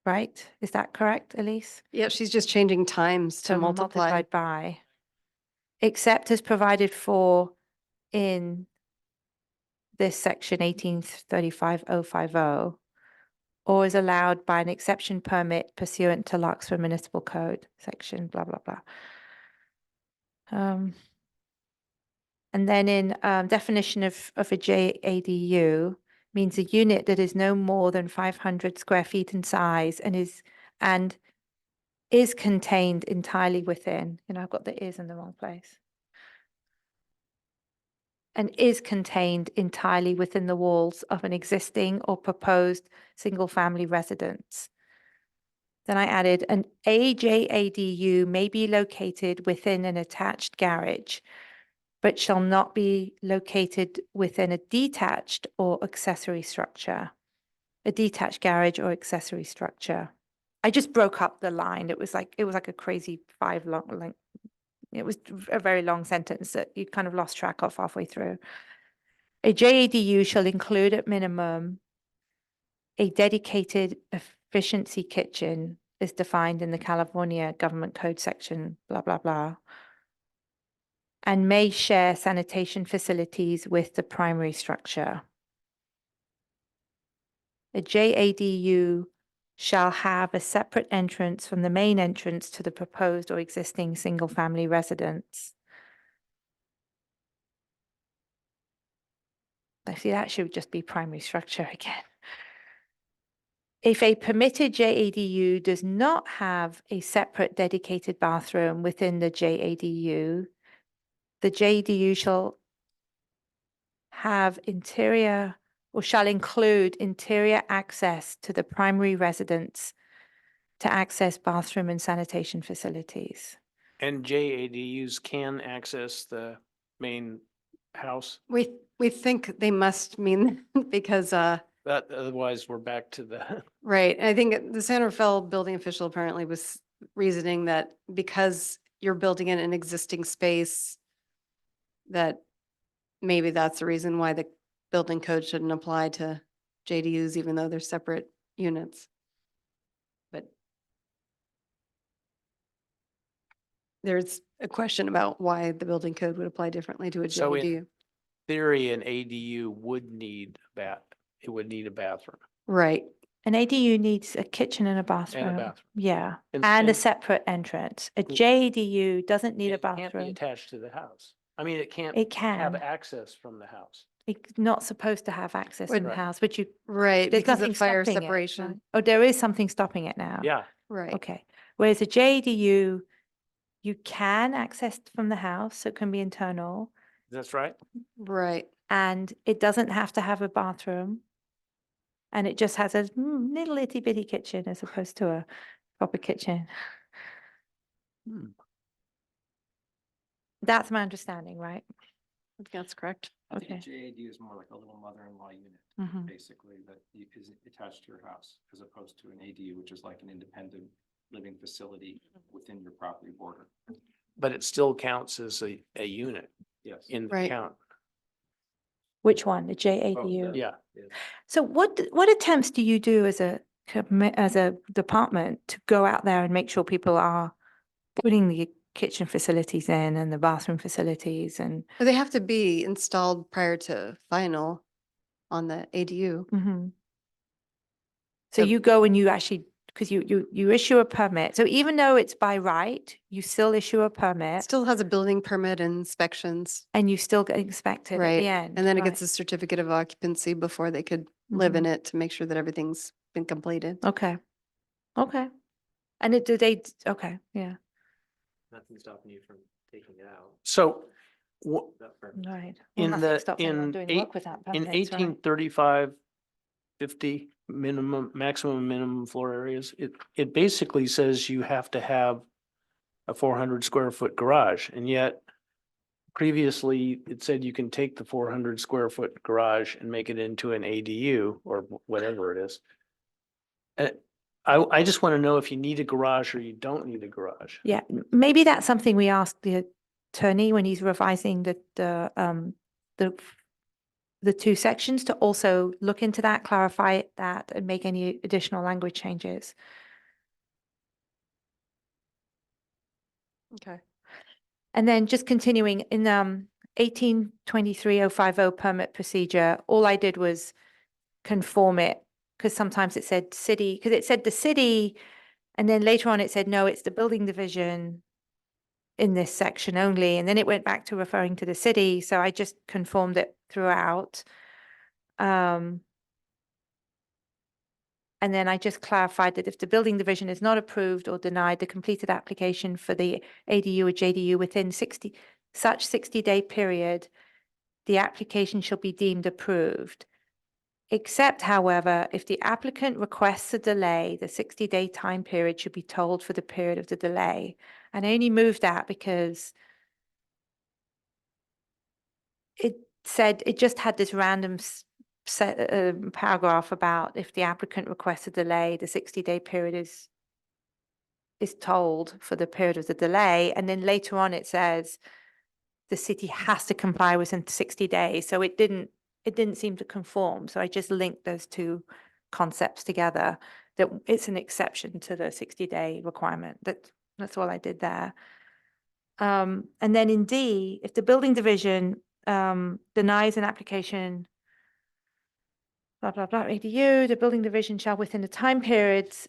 Right? Is that correct, Elise? Yeah, she's just changing times to So multiply. multiplied by, except as provided for in this section 1835050, or is allowed by an exception permit pursuant to Larkspur Municipal Code, section blah, blah, blah. And then in definition of a JADU means a unit that is no more than 500 square feet in size and is contained entirely within, I've got the is in the wrong place. And is contained entirely within the walls of an existing or proposed single-family residence. Then I added an AJADU may be located within an attached garage, but shall not be located within a detached or accessory structure. A detached garage or accessory structure. I just broke up the line. It was like a crazy it was a very long sentence that you kind of lost track of halfway through. A JADU shall include at minimum a dedicated efficiency kitchen as defined in the California Government Code section, blah, blah, blah, and may share sanitation facilities with the primary structure. A JADU shall have a separate entrance from the main entrance to the proposed or existing single-family residence. I see that should just be primary structure again. If a permitted JADU does not have a separate dedicated bathroom within the JADU, the JADU shall have interior or shall include interior access to the primary residence to access bathroom and sanitation facilities. And JADUs can access the main house, We think they must mean because, but otherwise we're back to the, right, and I think the San Rafael building official apparently was reasoning that because you're building in an existing space, that maybe that's the reason why the building code shouldn't apply to JDUs, even though they're separate units. But there's a question about why the building code would apply differently to a So in- JDU. theory, an ADU would need it would need a bathroom Right, An ADU needs a kitchen and a bathroom. bathroom. Yeah, And- and a and- separate entrance. A Mm. JDU doesn't need a It can't be bathroom. attached to the house. I mean, it can't It have can. access from the house. It's not supposed to have access in the Right. house, but you, right, there's because nothing of fire stopping it, separation. right? Oh, there is something stopping it now. Yeah, Right, Okay. Whereas a JDU, you can access from the house, so it can be internal, that's right. right. and it doesn't have to have a bathroom. And it just has a little itty bitty kitchen as opposed to a proper kitchen. Hmm. That's my understanding, right? I think that's correct. I think a Okay. JAD is more like a little mother-in-law unit, Mhm. basically, that is attached to your house, as opposed to an ADU, which is like an independent living facility within your property border. But it still counts as a unit Yes. in the Right. count. Which one? The Oh, JADU? Yeah. So what attempts do you do as as a department to go out there and make sure people are putting the kitchen facilities in and the bathroom facilities and But they have to be installed prior to final on the ADU. Mhm. So So- you go and you actually, because you issue a permit. So even though it's by right, you still issue a It permit still has a building permit and inspections, and you still get inspected at right? the end. And then it right. gets a certificate of occupancy before they could live in Mhm. it to make sure that everything's been completed. Okay. Okay. And okay, yeah, Nothing stopping you from taking it out. So right. In Well, the- nothing stops anyone in doing eight- work without in permits, right? 1835, 50 maximum minimum floor areas, it basically says you have to have a 400 square foot garage, and yet previously it said you can take the 400 square foot garage and make it into an ADU or whatever it is. I just want to know if you need a garage or you don't need a garage. Yeah, maybe that's something we ask the attorney when he's revising the two sections to also look into that, clarify that, and make any additional language changes. Okay. And then just continuing in 1823-050 permit procedure, all I did was conform it because sometimes it said city, because it said the city, and then later on it said, no, it's the building division in this section only. And then it went back to referring to the city. So I just conformed it throughout. And then I just clarified that if the building division is not approved or denied the completed application for the ADU or JDU within such 60-day period, the application shall be deemed approved. Except, however, if the applicant requests a delay, the 60-day time period should be told for the period of the delay. And I only moved that because it said, it just had this random paragraph about if the applicant requests a delay, the 60-day period is told for the period of the delay. And then later on it says the city has to comply within 60 days. So it didn't seem to conform. So I just linked those two concepts together, that it's an exception to the 60-day requirement. That's all I did there. And then in D, if the building division denies an application blah, blah, blah, ADU, the building division shall within the time periods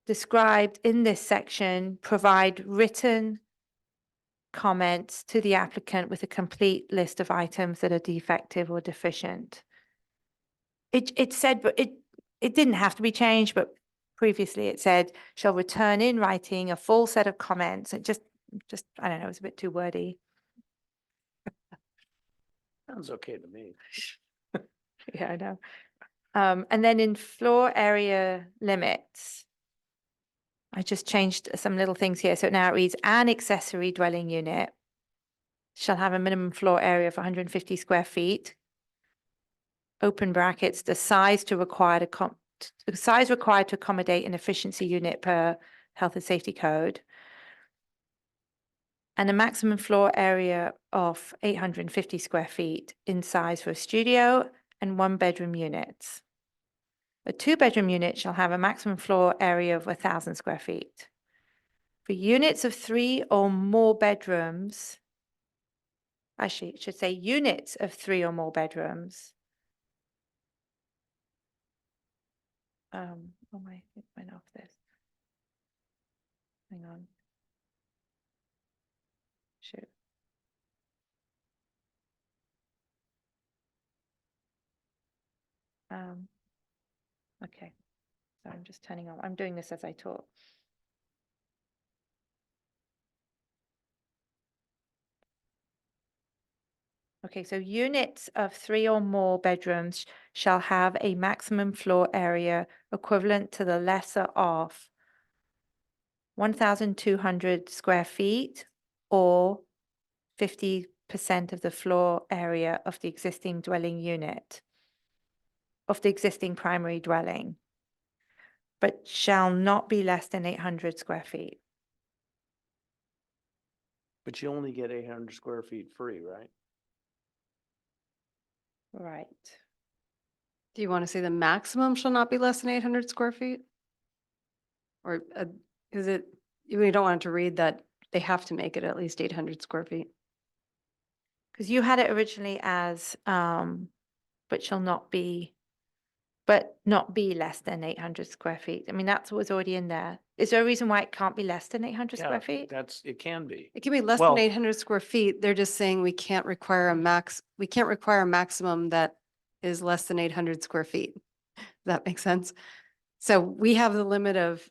described in this section, provide written comments to the applicant with a complete list of items that are defective or deficient. It said, but it didn't have to be changed, but previously it said, shall return in writing a full set of comments. It just, I don't know, it's a bit too wordy. Sounds okay to me. Yeah, I know. And then in floor area limits, I just changed some little things here. So now it reads, an accessory dwelling unit shall have a minimum floor area of 150 square feet. Open brackets, the size required to accommodate an efficiency unit per health and safety code. And a maximum floor area of 850 square feet in size for a studio and 1-bedroom units. A 2-bedroom unit shall have a maximum floor area of 1,000 square feet. For units of 3 or more bedrooms, actually, it should say units of 3 or more bedrooms. Oh my, it went off this. Hang on. Shoot. Okay. So I'm just turning on. I'm doing this as I talk. Okay, so units of 3 or more bedrooms shall have a maximum floor area equivalent to the lesser of 1,200 square feet or 50% of the floor area of the existing dwelling unit, of the existing primary dwelling, but shall not be less than 800 square feet. But you only get 800 square feet free, right? Right. Do you want to say the maximum shall not be less than 800 square feet? Or is it, we don't want it to read that they have to make it at least 800 square feet? Because you had it originally as, but shall not be, but not be less than 800 square feet. I mean, that's what was already in there. Is there a reason why it can't be less than 800 Yeah, square feet? it can be. It can be less Well- than 800 square feet. They're just saying we can't require we can't require a maximum that is less than 800 square feet. Does that make sense? So we have the limit of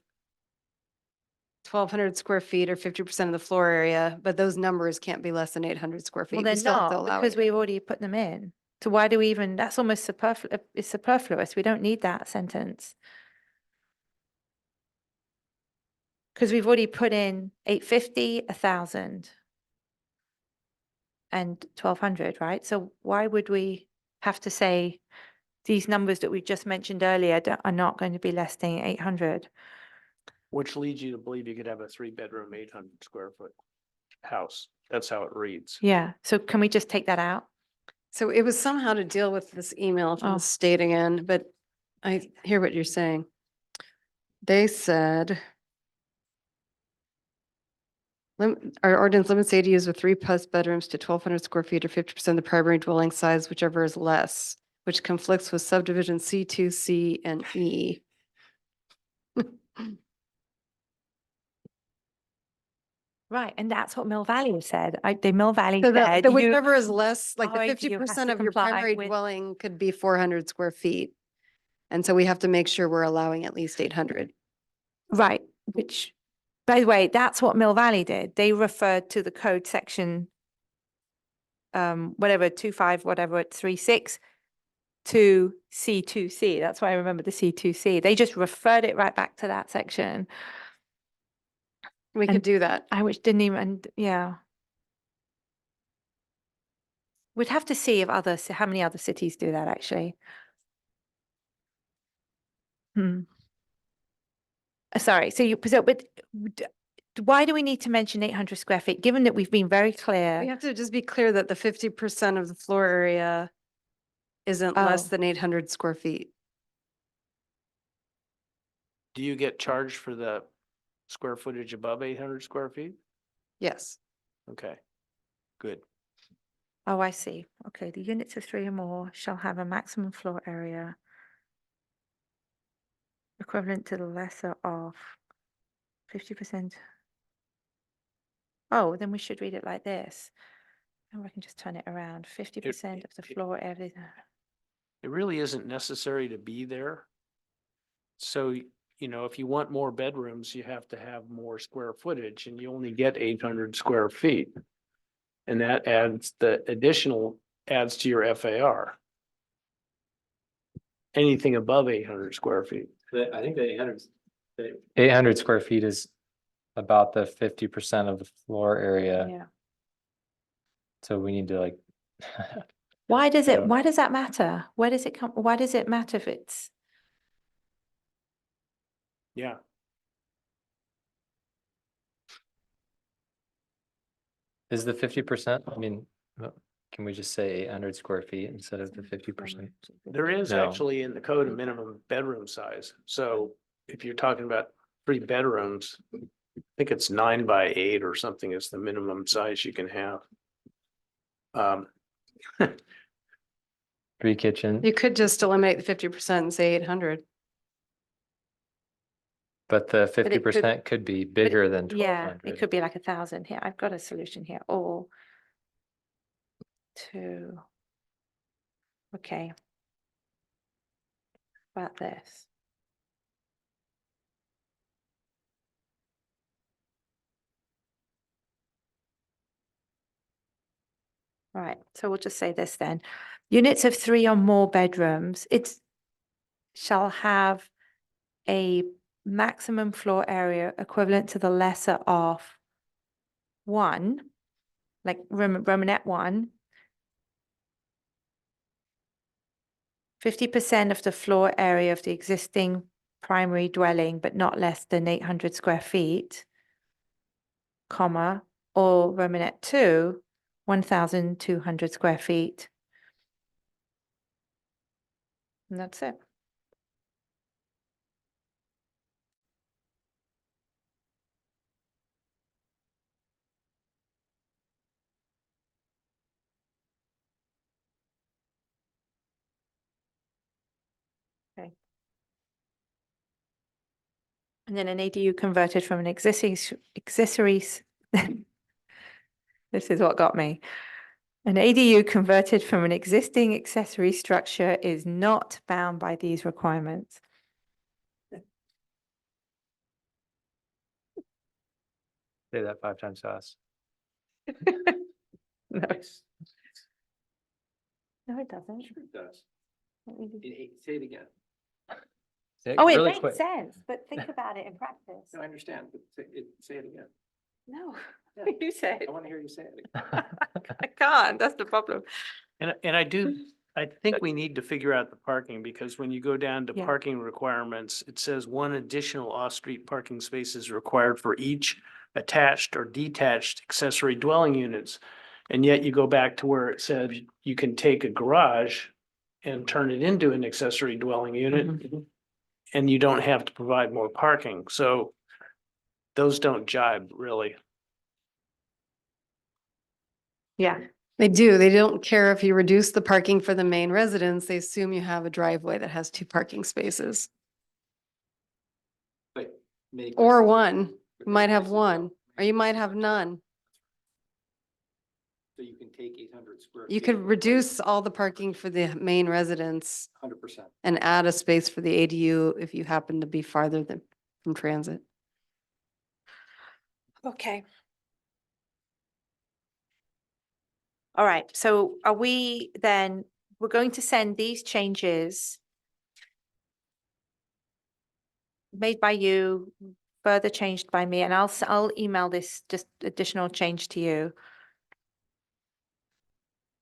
1,200 square feet or 50% of the floor area, but those numbers can't be less than 800 square feet. Well, We they're still have to not, allow because it. we've already put them in. So why do we even, that's almost superfluous, it's superfluous. We don't need that sentence. Because we've already put in 850, 1,000 and 1,200, right? So why would we have to say these numbers that we just mentioned earlier are not going to be less than 800? Which leads you to believe you could have a 3-bedroom, 800 square foot house. That's how it reads. Yeah, so can we just take that out? So it was somehow to deal with this email from Oh. the state again, but I hear what you're saying. They said our ordinance limits ADUs with 3 plus bedrooms to 1,200 square feet or 50% of the primary dwelling size, whichever is less, which conflicts with subdivision C2, C, and E. Right, and that's what Mill Valley said. Mill Valley So said, the you, whichever is less, like the our ADU has 50% to of your comply primary with- dwelling could be 400 square feet. And so we have to make sure we're allowing at least 800. right, which, by the way, that's what Mill Valley did. They referred to the code section, whatever, 25, whatever, 36 to C2C. That's why I remember the C2C. They just referred it right back to that section. We could And do that. I which didn't even, yeah. We'd have to see if how many other cities do that actually. Sorry, but why do we need to mention 800 square feet, given that we've been very We clear? have to just be clear that the 50% of the floor area isn't less Oh. than 800 square feet. Do you get charged for the square footage above 800 square feet? Yes. Okay, good. Oh, I see. Okay, the units of 3 or more shall have a maximum floor area equivalent to the lesser of 50%. Oh, then we should read it like this. Oh, I can just turn it around. 50% of the floor area. It really isn't necessary to be there. So, you know, if you want more bedrooms, you have to have more square footage and you only get 800 square feet. And that adds, the additional adds to your FAR. Anything above 800 square feet. I think the 800 square feet is about the 50% of the floor area. Yeah. So we need to like. Why does Yeah. it, why does that matter? Where does it come, why does it matter if it's, Yeah. Is the 50%, I mean, can we just say 800 square feet instead of the 50%? There is No. actually in the code a minimum bedroom size. So if you're talking about 3 bedrooms, I think it's 9 by 8 or something is the minimum size you can have. 3 kitchen, You could just eliminate the 50% and say 800. but the it could- 50% could be bigger than yeah, 1200. it could be like 1,000 here. I've got a solution here, or two. Okay. About this. Right, so we'll just say this then. Units of 3 or more bedrooms, it shall have a maximum floor area equivalent to the lesser of 1, like Romanet 1. 50% of the floor area of the existing primary dwelling, but not less than 800 square feet, comma, or Romanet 2, 1,200 square feet. And that's it. Okay. And then an ADU converted from an accessories. This is what got me. An ADU converted from an existing accessory structure is not bound by these requirements. Say that 5 times fast. No, no, it doesn't. It does. Let me do- Say it again. Say it Oh, it really makes quick. sense, but think about it in practice. No, I understand, but say it again. No, Yeah. you say it. I want to hear you say it again. I can't, that's the problem. And I think we need to figure out the parking because when you go down to Yeah. parking requirements, it says 1 additional off-street parking space is required for each attached or detached accessory dwelling units. And yet you go back to where it said you can take a garage and turn it into an accessory dwelling unit. And you don't have to provide more parking. So those don't jibe really. Yeah, They do. They don't care if you reduce the parking for the main residence. They assume you have a driveway that has 2 parking spaces But many or places- 1. but You many might have places 1 don't. or you might have none. So you can take 800 square. You feet could and reduce all the parking for the main residence 100%. and add a space for the ADU if you happen to be farther than from transit. okay. All right, so are we then, we're going to send these changes made by you, further changed by me, and I'll email this just additional change to you.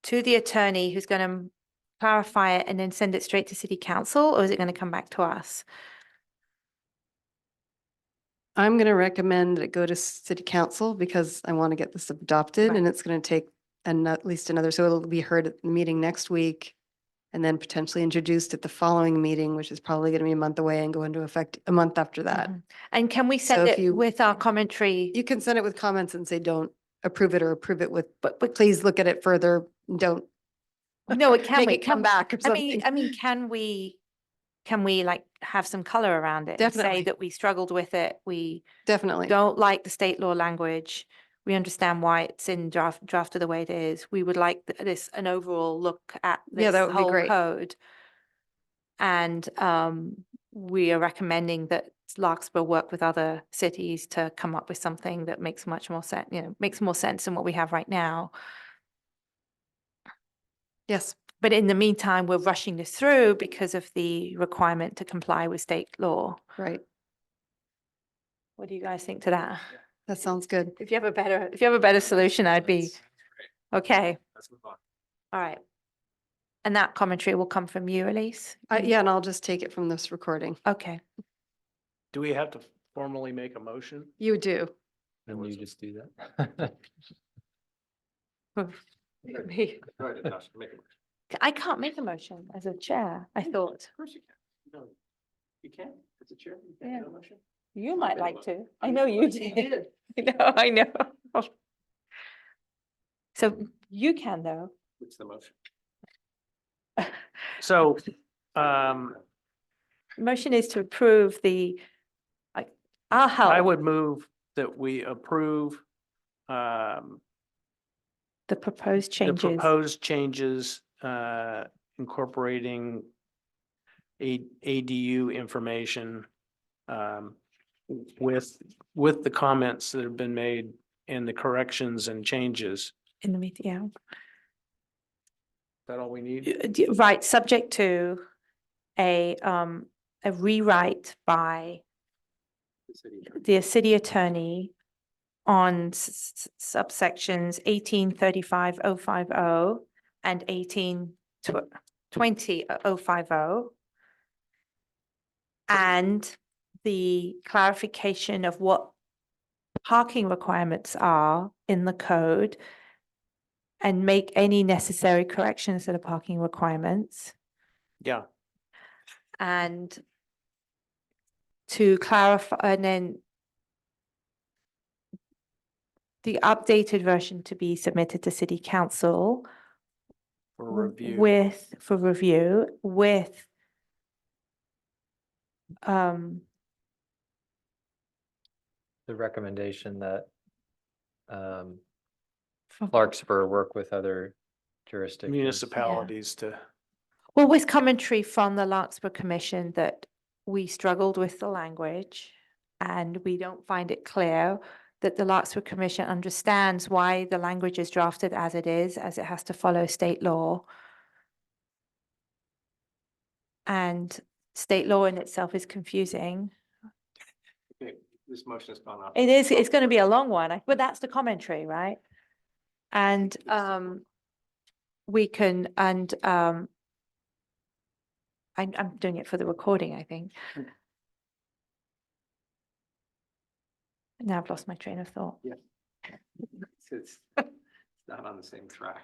To the attorney who's going to clarify it and then send it straight to city council, or is it going to come back to us? I'm going to recommend that it go to city council because I want to get this adopted Right. and it's going to take at least another, so it'll be heard at the meeting next week and then potentially introduced at the following meeting, which is probably going to be a month away and go into effect a month after that. Mhm. And can we So send if it you- with our commentary? You can send it with comments and say, don't approve it or approve it with, But please look at it further. Don't no, it can make we it come back or I mean, something. can we like have some color around it. And say Definitely. that we struggled with it. We Definitely. don't like the state law language. We understand why it's in drafted the way it is. We would like an overall look at Yeah, this that would be whole great. code. And we are recommending that Larkspur work with other cities to come up with something that makes much more sense, makes more sense than what we have right now. Yes. But in the meantime, we're rushing this through because of the requirement to comply with state law. Right. What do you guys think to that? That sounds good. If you have a better solution, I'd be, okay, Let's move on. all right. And that commentary will come from you, Elise? Yeah, and I'll just take it from this recording. Okay. Do we have to formally make a motion? You do. And you just do that. Me. Go ahead, Natasha, make a motion. I can't make a motion as a chair, I thought. Of course you can. No, you can. As a chair, you can't Yeah. do a motion. You I might made a like motion. to. I I made know a you motion. You did. did. I know. So you can though. What's the motion? So, Motion is to approve I'll help. I would move that we approve The proposed the changes. proposed changes incorporating ADU information with the comments that have been made and the corrections and changes. In the meeting, yeah. Is that all we need? Right, subject to a rewrite by The city attorney. the city attorney on subsections 1835.050 and 1820.050. And the clarification of what parking requirements are in the code and make any necessary corrections to the parking requirements. Yeah, And to clarify, and then the updated version to be submitted to city council for review. for review with The recommendation that from- Larkspur work with other jurisdictions. Municipalities to, well, with commentary from the Larkspur Commission that we struggled with the language and we don't find it clear that the Larkspur Commission understands why the language is drafted as it is, as it has to follow state law. And state law in itself is confusing. Okay, this motion has gone off. It is, it's going to be a long one, but that's the commentary, right? And we can, and I'm doing it for the recording, I think. Now I've lost my train of thought. It's not on the same track.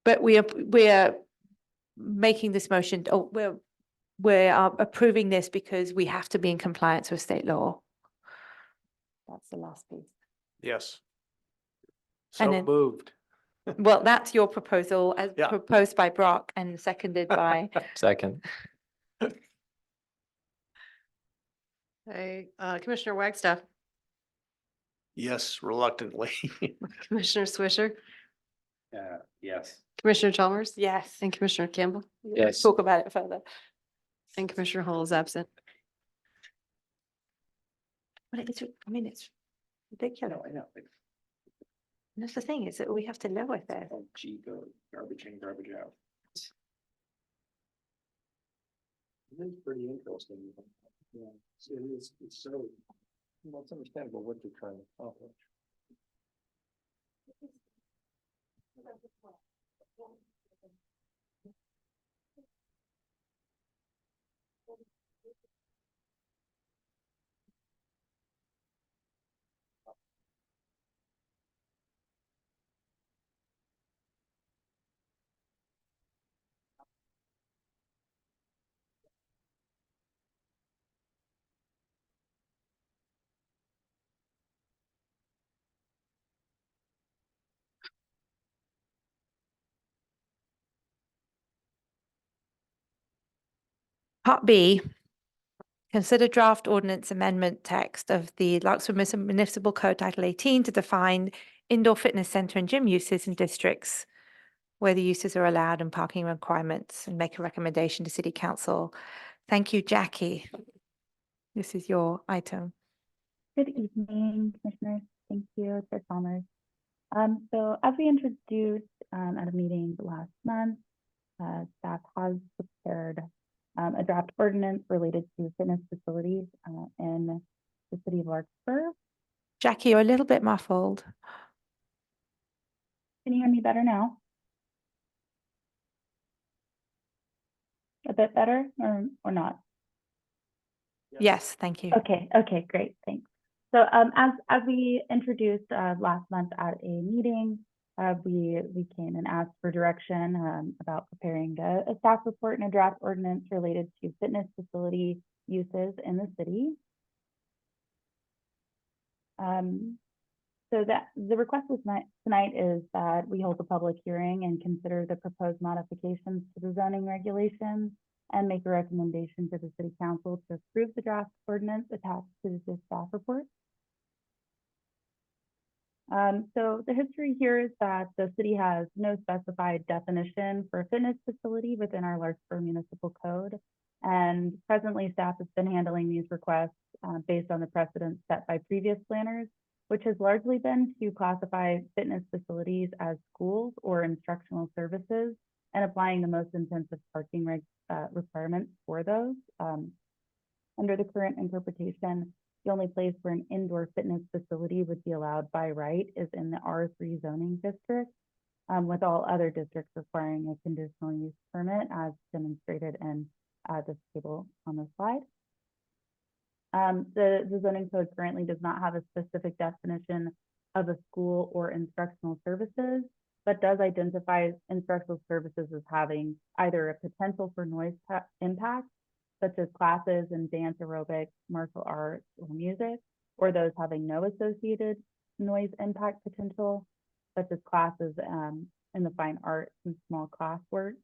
But we are making this motion, we're approving this because we have to be in compliance with state law. That's the last piece. yes. And So then- moved. Well, that's your proposal as Yeah. proposed by Brock and seconded by, Second, Hey, Commissioner Wagstaff, Yes, reluctantly. Commissioner Swisher, Yes. Commissioner Chalmers, yes. and Commissioner Campbell, yes. Talk about it further. and Commissioner Hall is absent. But it's, I mean, it's ridiculous. I know. And that's the thing, is that we have to live with it. Oh, gee, go garbage in, garbage out. It is pretty interesting. Yeah, it's so, well, it's understandable what they're trying to accomplish. Part B, consider draft ordinance amendment text of the Larkspur Municipal Code Title 18 to define indoor fitness center and gym uses in districts where the uses are allowed and parking requirements, and make a recommendation to City Council. Thank you, Jackie. This is your item. Good evening, Commissioners. Thank you, Chair Chalmers. So as we introduced at a meeting last month, staff has prepared a draft ordinance related to fitness facilities in the city of Larkspur. Jackie, you're a little bit muffled. Can you hear me better now? A bit better or not? Yes, thank you. Okay, great, thanks. So as we introduced last month at a meeting, we came and asked for direction about preparing a staff report and a draft ordinance related to fitness facility uses in the city. So that the request tonight is that we hold a public hearing and consider the proposed modifications to the zoning regulations and make a recommendation to the city council to approve the draft ordinance attached to the staff report. So the history here is that the city has no specified definition for a fitness facility within our Larkspur Municipal Code. And presently staff has been handling these requests based on the precedent set by previous planners, which has largely been to classify fitness facilities as schools or instructional services and applying the most intensive parking requirements for those. Under the current interpretation, the only place where an indoor fitness facility would be allowed by right is in the R3 zoning district, with all other districts requiring a conditional use permit as demonstrated in this table on the slide. The zoning code currently does not have a specific definition of a school or instructional services, but does identify instructional services as having either a potential for noise impact, such as classes in dance, aerobics, martial arts, or music, or those having no associated noise impact potential, such as classes in the fine arts and small class work.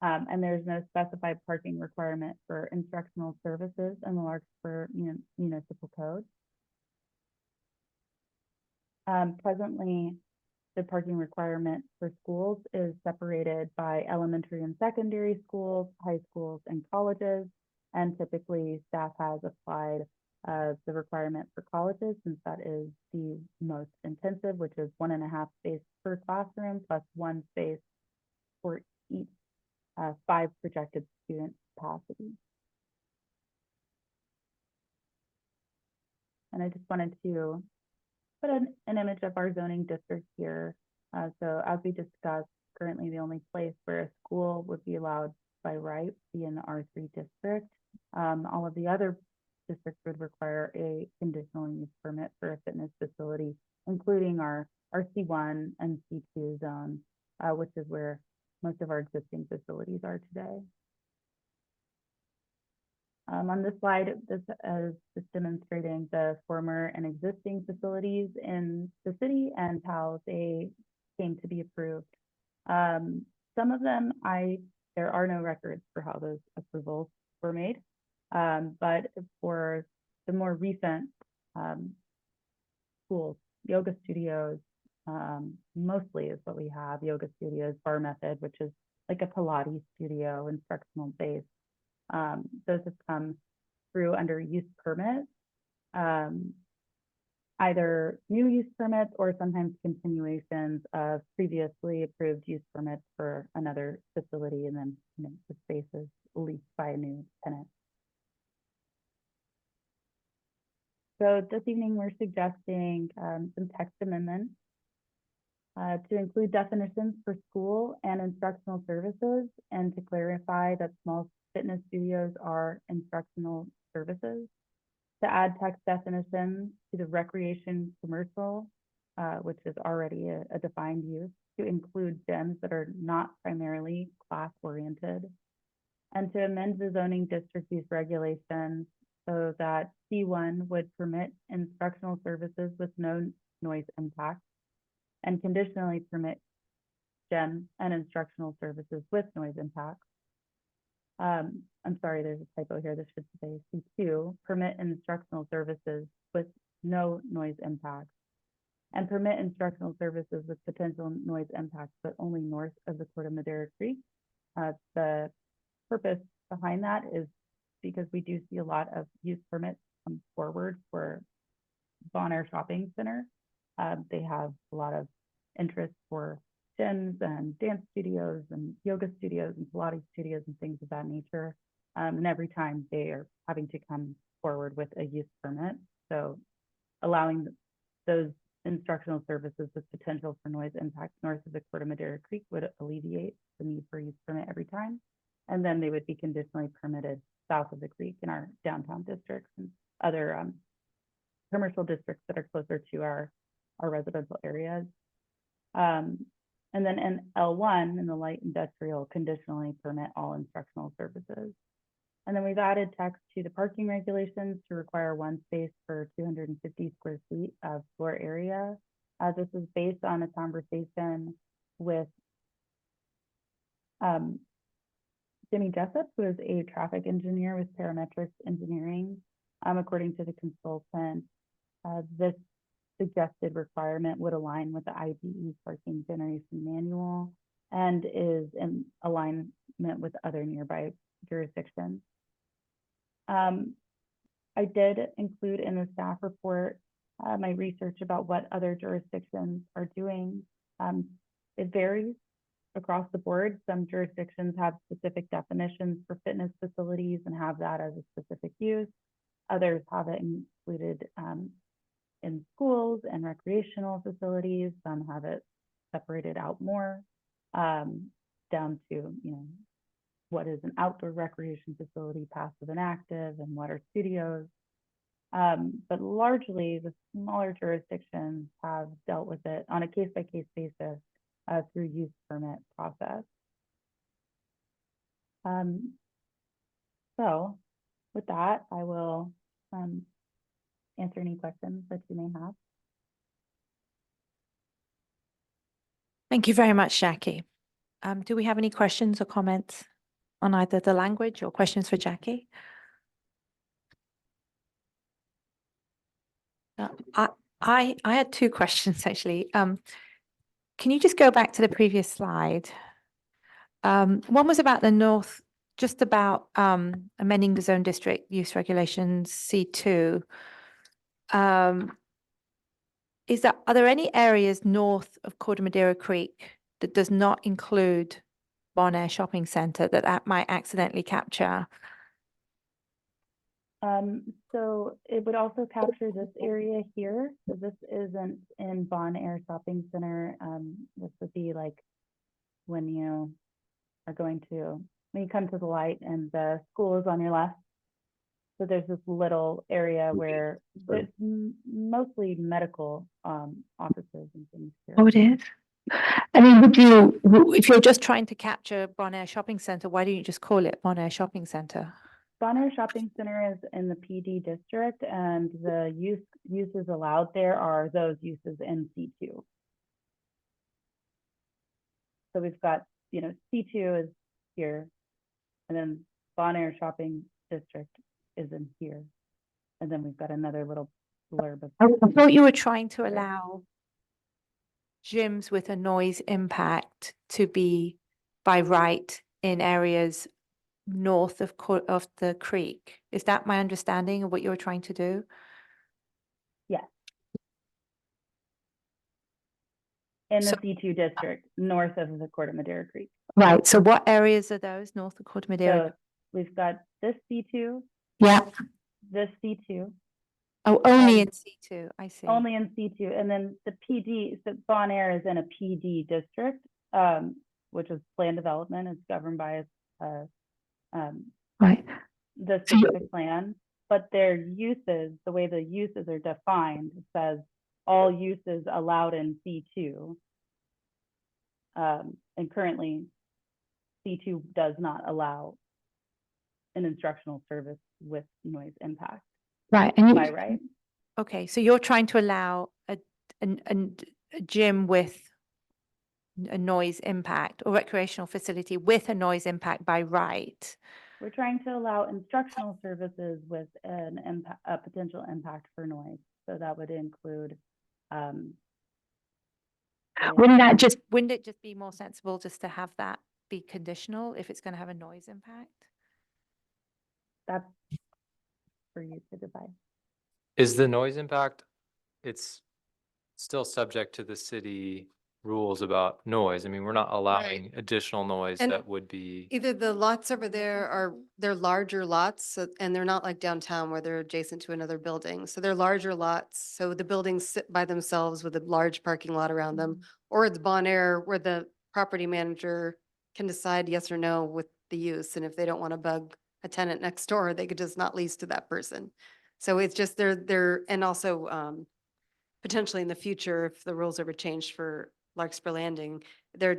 And there's no specified parking requirement for instructional services in the Larkspur Municipal Code. Presently, the parking requirement for schools is separated by elementary and secondary schools, high schools, and colleges. And typically, staff has applied the requirement for colleges, since that is the most intensive, which is 1.5 space per classroom plus 1 space for each 5 projected student capacity. And I just wanted to put an image of our zoning district here. So as we discussed, currently the only place where a school would be allowed by right would be in the R3 district. All of the other districts would require a conditional use permit for a fitness facility, including our C1 and C2 zone, which is where most of our existing facilities are today. On this slide, this is just demonstrating the former and existing facilities in the city and how they came to be approved. Some of them, there are no records for how those approvals were made, but for the more recent schools, yoga studios, mostly is what we have. Yoga studios, Bar Method, which is like a Pilates studio, instructional based. Those have come through under use permits, either new use permits or sometimes continuations of previously approved use permits for another facility, and then the space is leased by a new tenant. So this evening we're suggesting some text amendments to include definitions for school and instructional services, and to clarify that small fitness studios are instructional services, to add text definitions to the recreation commercial, which is already a defined use, to include gyms that are not primarily class oriented, and to amend the zoning district use regulations so that C1 would permit instructional services with no noise impact and conditionally permit gym and instructional services with noise impact. I'm sorry, there's a typo here. This should say C2, permit instructional services with no noise impacts. And permit instructional services with potential noise impacts, but only north of the Corte Madera Creek. The purpose behind that is because we do see a lot of use permits come forward for Bon Air Shopping Center. They have a lot of interest for gyms and dance studios and yoga studios and Pilates studios and things of that nature. And every time they are having to come forward with a use permit. So allowing those instructional services with potential for noise impacts north of the Corte Madera Creek would alleviate the need for use permit every time. And then they would be conditionally permitted south of the creek in our downtown districts and other commercial districts that are closer to our residential areas. And then in L1 in the light industrial conditionally permit all instructional services. And then we've added text to the parking regulations to require one space per 250 square feet of floor area. This is based on a conversation with Jimmy Jessup, who is a traffic engineer with Parametrics Engineering. According to the consultant, this suggested requirement would align with the IPE parking generation manual and is in alignment with other nearby jurisdictions. I did include in the staff report my research about what other jurisdictions are doing. It varies across the board. Some jurisdictions have specific definitions for fitness facilities and have that as a specific use. Others have it included in schools and recreational facilities. Some have it separated out more down to, what is an outdoor recreation facility, passive and active, and what are studios. But largely the smaller jurisdictions have dealt with it on a case-by-case basis through use permit process. So with that, I will answer any questions that you may have. Thank you very much, Jackie. Do we have any questions or comments on either the language or questions for Jackie? I had two questions actually. Can you just go back to the previous slide? One was about the north, just about amending the zone district use regulations C2. Are there any areas north of Corte Madera Creek that does not include Bon Air Shopping Center that might accidentally capture? So it would also capture this area here. So this isn't in Bon Air Shopping Center. This would be like when you are when you come to the light and the school is on your left. So there's this little area where there's mostly medical offices and things here. Oh, it is? I mean, if you're just trying to capture Bon Air Shopping Center, why don't you just call it Bon Air Shopping Center? Bon Air Shopping Center is in the PD district, and the uses allowed there are those uses in C2. So we've got, C2 is here, and then Bon Air Shopping District is in here. And then we've got another little blurb of. I thought you were trying to allow gyms with a noise impact to be by right in areas north of the creek. Is that my understanding of what you were trying to do? Yes. In the So- C2 district, north of the Corte Madera Creek. Right. So what areas are those north of Corte Madera? So we've got this C2, Yeah. this C2, Oh, only in and C2. I see. only in C2, and then the PD. So Bon Air is in a PD district, which is land development. It's governed by Right. the specific plan, but their uses, the way the uses are defined, says all uses allowed in C2. And currently C2 does not allow an instructional service with noise impact. Right. Am I right? Okay. So you're trying to allow a gym with a noise impact or recreational facility with a noise impact by right. We're trying to allow instructional services with an impact, a potential impact for noise. So that would include, Wouldn't it just be more sensible just to have that be conditional if it's going to have a noise impact? that's for you to decide. Is the noise impact, it's still subject to the city rules about noise. I mean, we're not allowing additional noise And that would be, Either the lots over there are, they're larger lots, and they're not like downtown where they're adjacent to another building. So they're larger lots. So the buildings sit by themselves with a large parking lot around them. Or it's Bon Air where the property manager can decide yes or no with the use. And if they don't want to bug a tenant next door, they could just not lease to that person. So it's just and also potentially in the future, if the rules ever change for Larkspur Landing, they're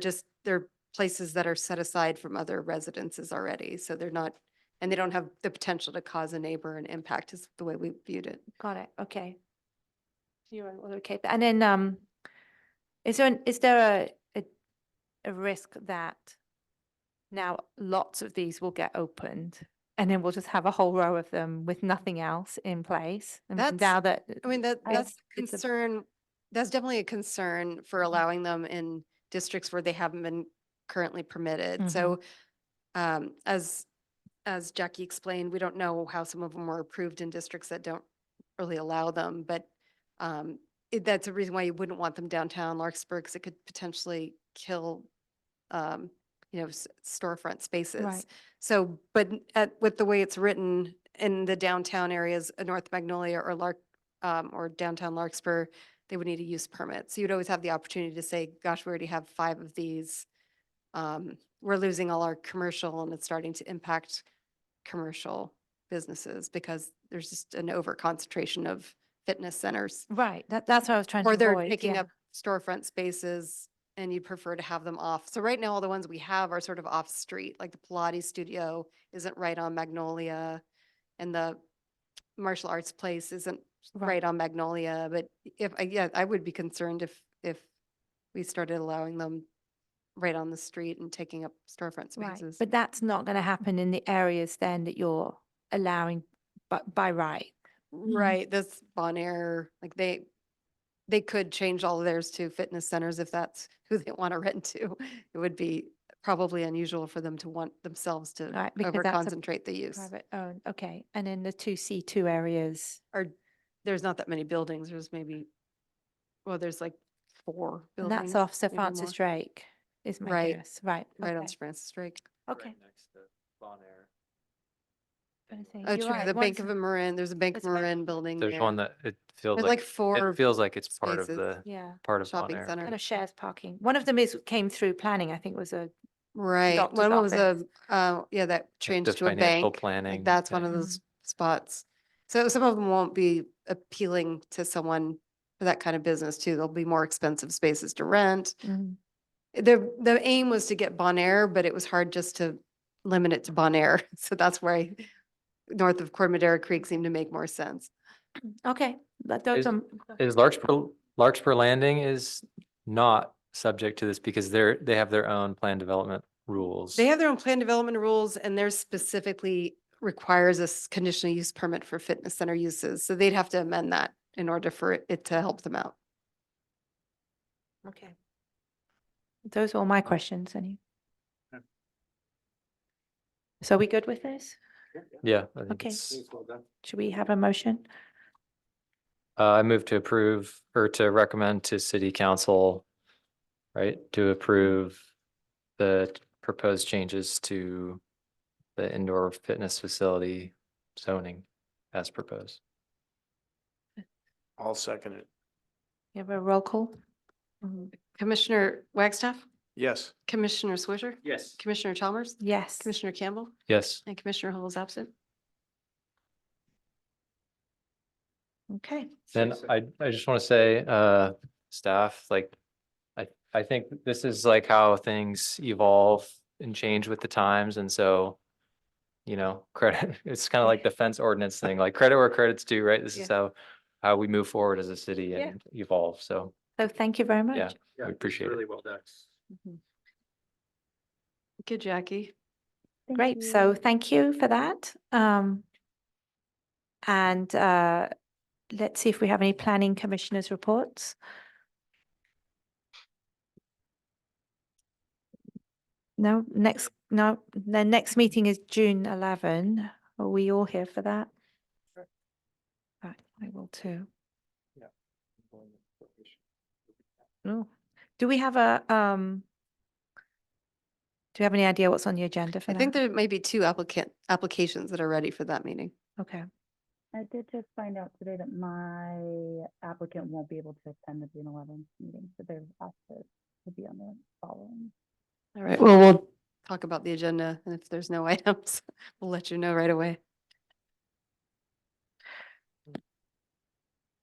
places that are set aside from other residences already. So they're not, and they don't have the potential to cause a neighbor an impact is the way we viewed it. Got it. Okay. You're okay. And then, is there a risk that now lots of these will get opened and then we'll just have a whole row of them with nothing else in place? I mean, That's- now that I mean, that's it's a- concern, that's definitely a concern for allowing them in districts where they haven't been currently permitted. So as Jackie explained, we don't know how some of them were approved in districts that don't really allow them, but that's a reason why you wouldn't want them downtown Larkspur, because it could potentially kill storefront spaces. Right. So, but with the way it's written in the downtown areas, North Magnolia or downtown Larkspur, they would need a use permit. So you'd always have the opportunity to say, gosh, we already have 5 of these. We're losing all our commercial and it's starting to impact commercial businesses because there's just an over concentration of fitness centers. right, that's what I was trying to Or they're avoid. taking yeah. up storefront spaces and you'd prefer to have them off. So right now, all the ones we have are sort of off street, like the Pilates studio isn't right on Magnolia and the martial arts place isn't Right. right on Magnolia. But I would be concerned if we started allowing them right on the street and taking up storefront Right, spaces. but that's not going to happen in the areas then that you're allowing by right. Right, this Bon Air, like they could change all of theirs to fitness centers if that's who they want to rent to. It would be probably unusual for them to want themselves to Right, because over that's a concentrate the use. Private owned, okay. And in the 2C2 areas, Or there's not that many buildings. There's maybe, well, there's like 4 and buildings. that's off Sir maybe Francis more. Drake is my Right. guess. Right, Right on okay. Francis Drake. Okay. right next to Bon Air. Gonna say, Oh, you're true. right, The Bank once- of Marin, there's a Bank of That's right. Marin building There's there. one that it feels There's like, like 4 it feels like it's part of spaces. the, Yeah, part of Bon shopping Air. center. kind of shares parking. One of them came through planning, I think was a, Right. doctor's One was office. that changed the to a financial bank. Like planning that's one thing. of those spots. So some of them won't be appealing to someone for that kind of business too. There'll be more expensive spaces to rent. Mhm. The aim was to get Bon Air, but it was hard just to limit it to Bon Air. So that's why north of Cormadera Creek seemed to make more sense. Okay, but those Is- are. Is Larkspur Landing is not subject to this because they have their own plan development rules. They have their own plan development rules and theirs specifically requires a conditional use permit for fitness center uses. So they'd have to amend that in order for it to help them out. Okay. Those are all my questions, any? Yeah. So we good with this? Yeah. I think Okay. it's- Should we have a motion? I move to approve or to recommend to city council, right, to approve the proposed changes to the indoor fitness facility zoning as proposed. I'll second it. You have a roll call? Commissioner Wagstaff, Yes. Commissioner Swisher, Yes. Commissioner Chalmers, Yes. Commissioner Campbell, Yes. and Commissioner Hull is absent. Okay. Then I just want to say, staff, like, I think this is like how things evolve and change with the times. And so, credit, it's kind of like the fence ordinance thing, like credit where credit's due, right? This is how we move forward as a city Yeah. and evolve. So, So thank you very yeah, much. we appreciate it. Really well done. Good, Jackie. Thank Great. So you. thank you for that. And let's see if we have any planning commissioners' reports. No, the next meeting is June 11. Are we all here for that? Right, I will too. Oh, do we have do you have any idea what's on the agenda for I that? think there may be two applications that are ready for that meeting. Okay, I did just find out today that my applicant won't be able to attend the June 11th meeting, so they've asked to be on the following. All right, well, we'll talk about the agenda, and if there's no items, we'll let you know right away.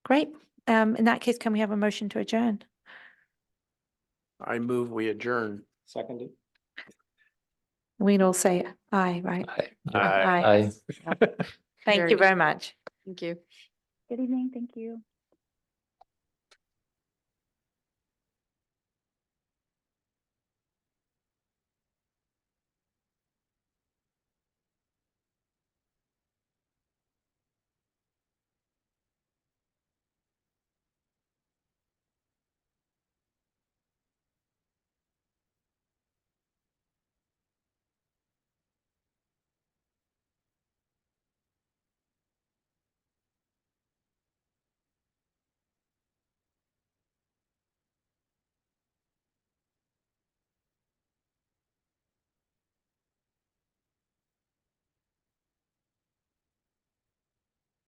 great. In that case, can we have a motion to adjourn? I move we adjourn. Seconded. We'd all say aye, right? Aye. Thank you Carried. very much. Thank you. Good evening, thank you.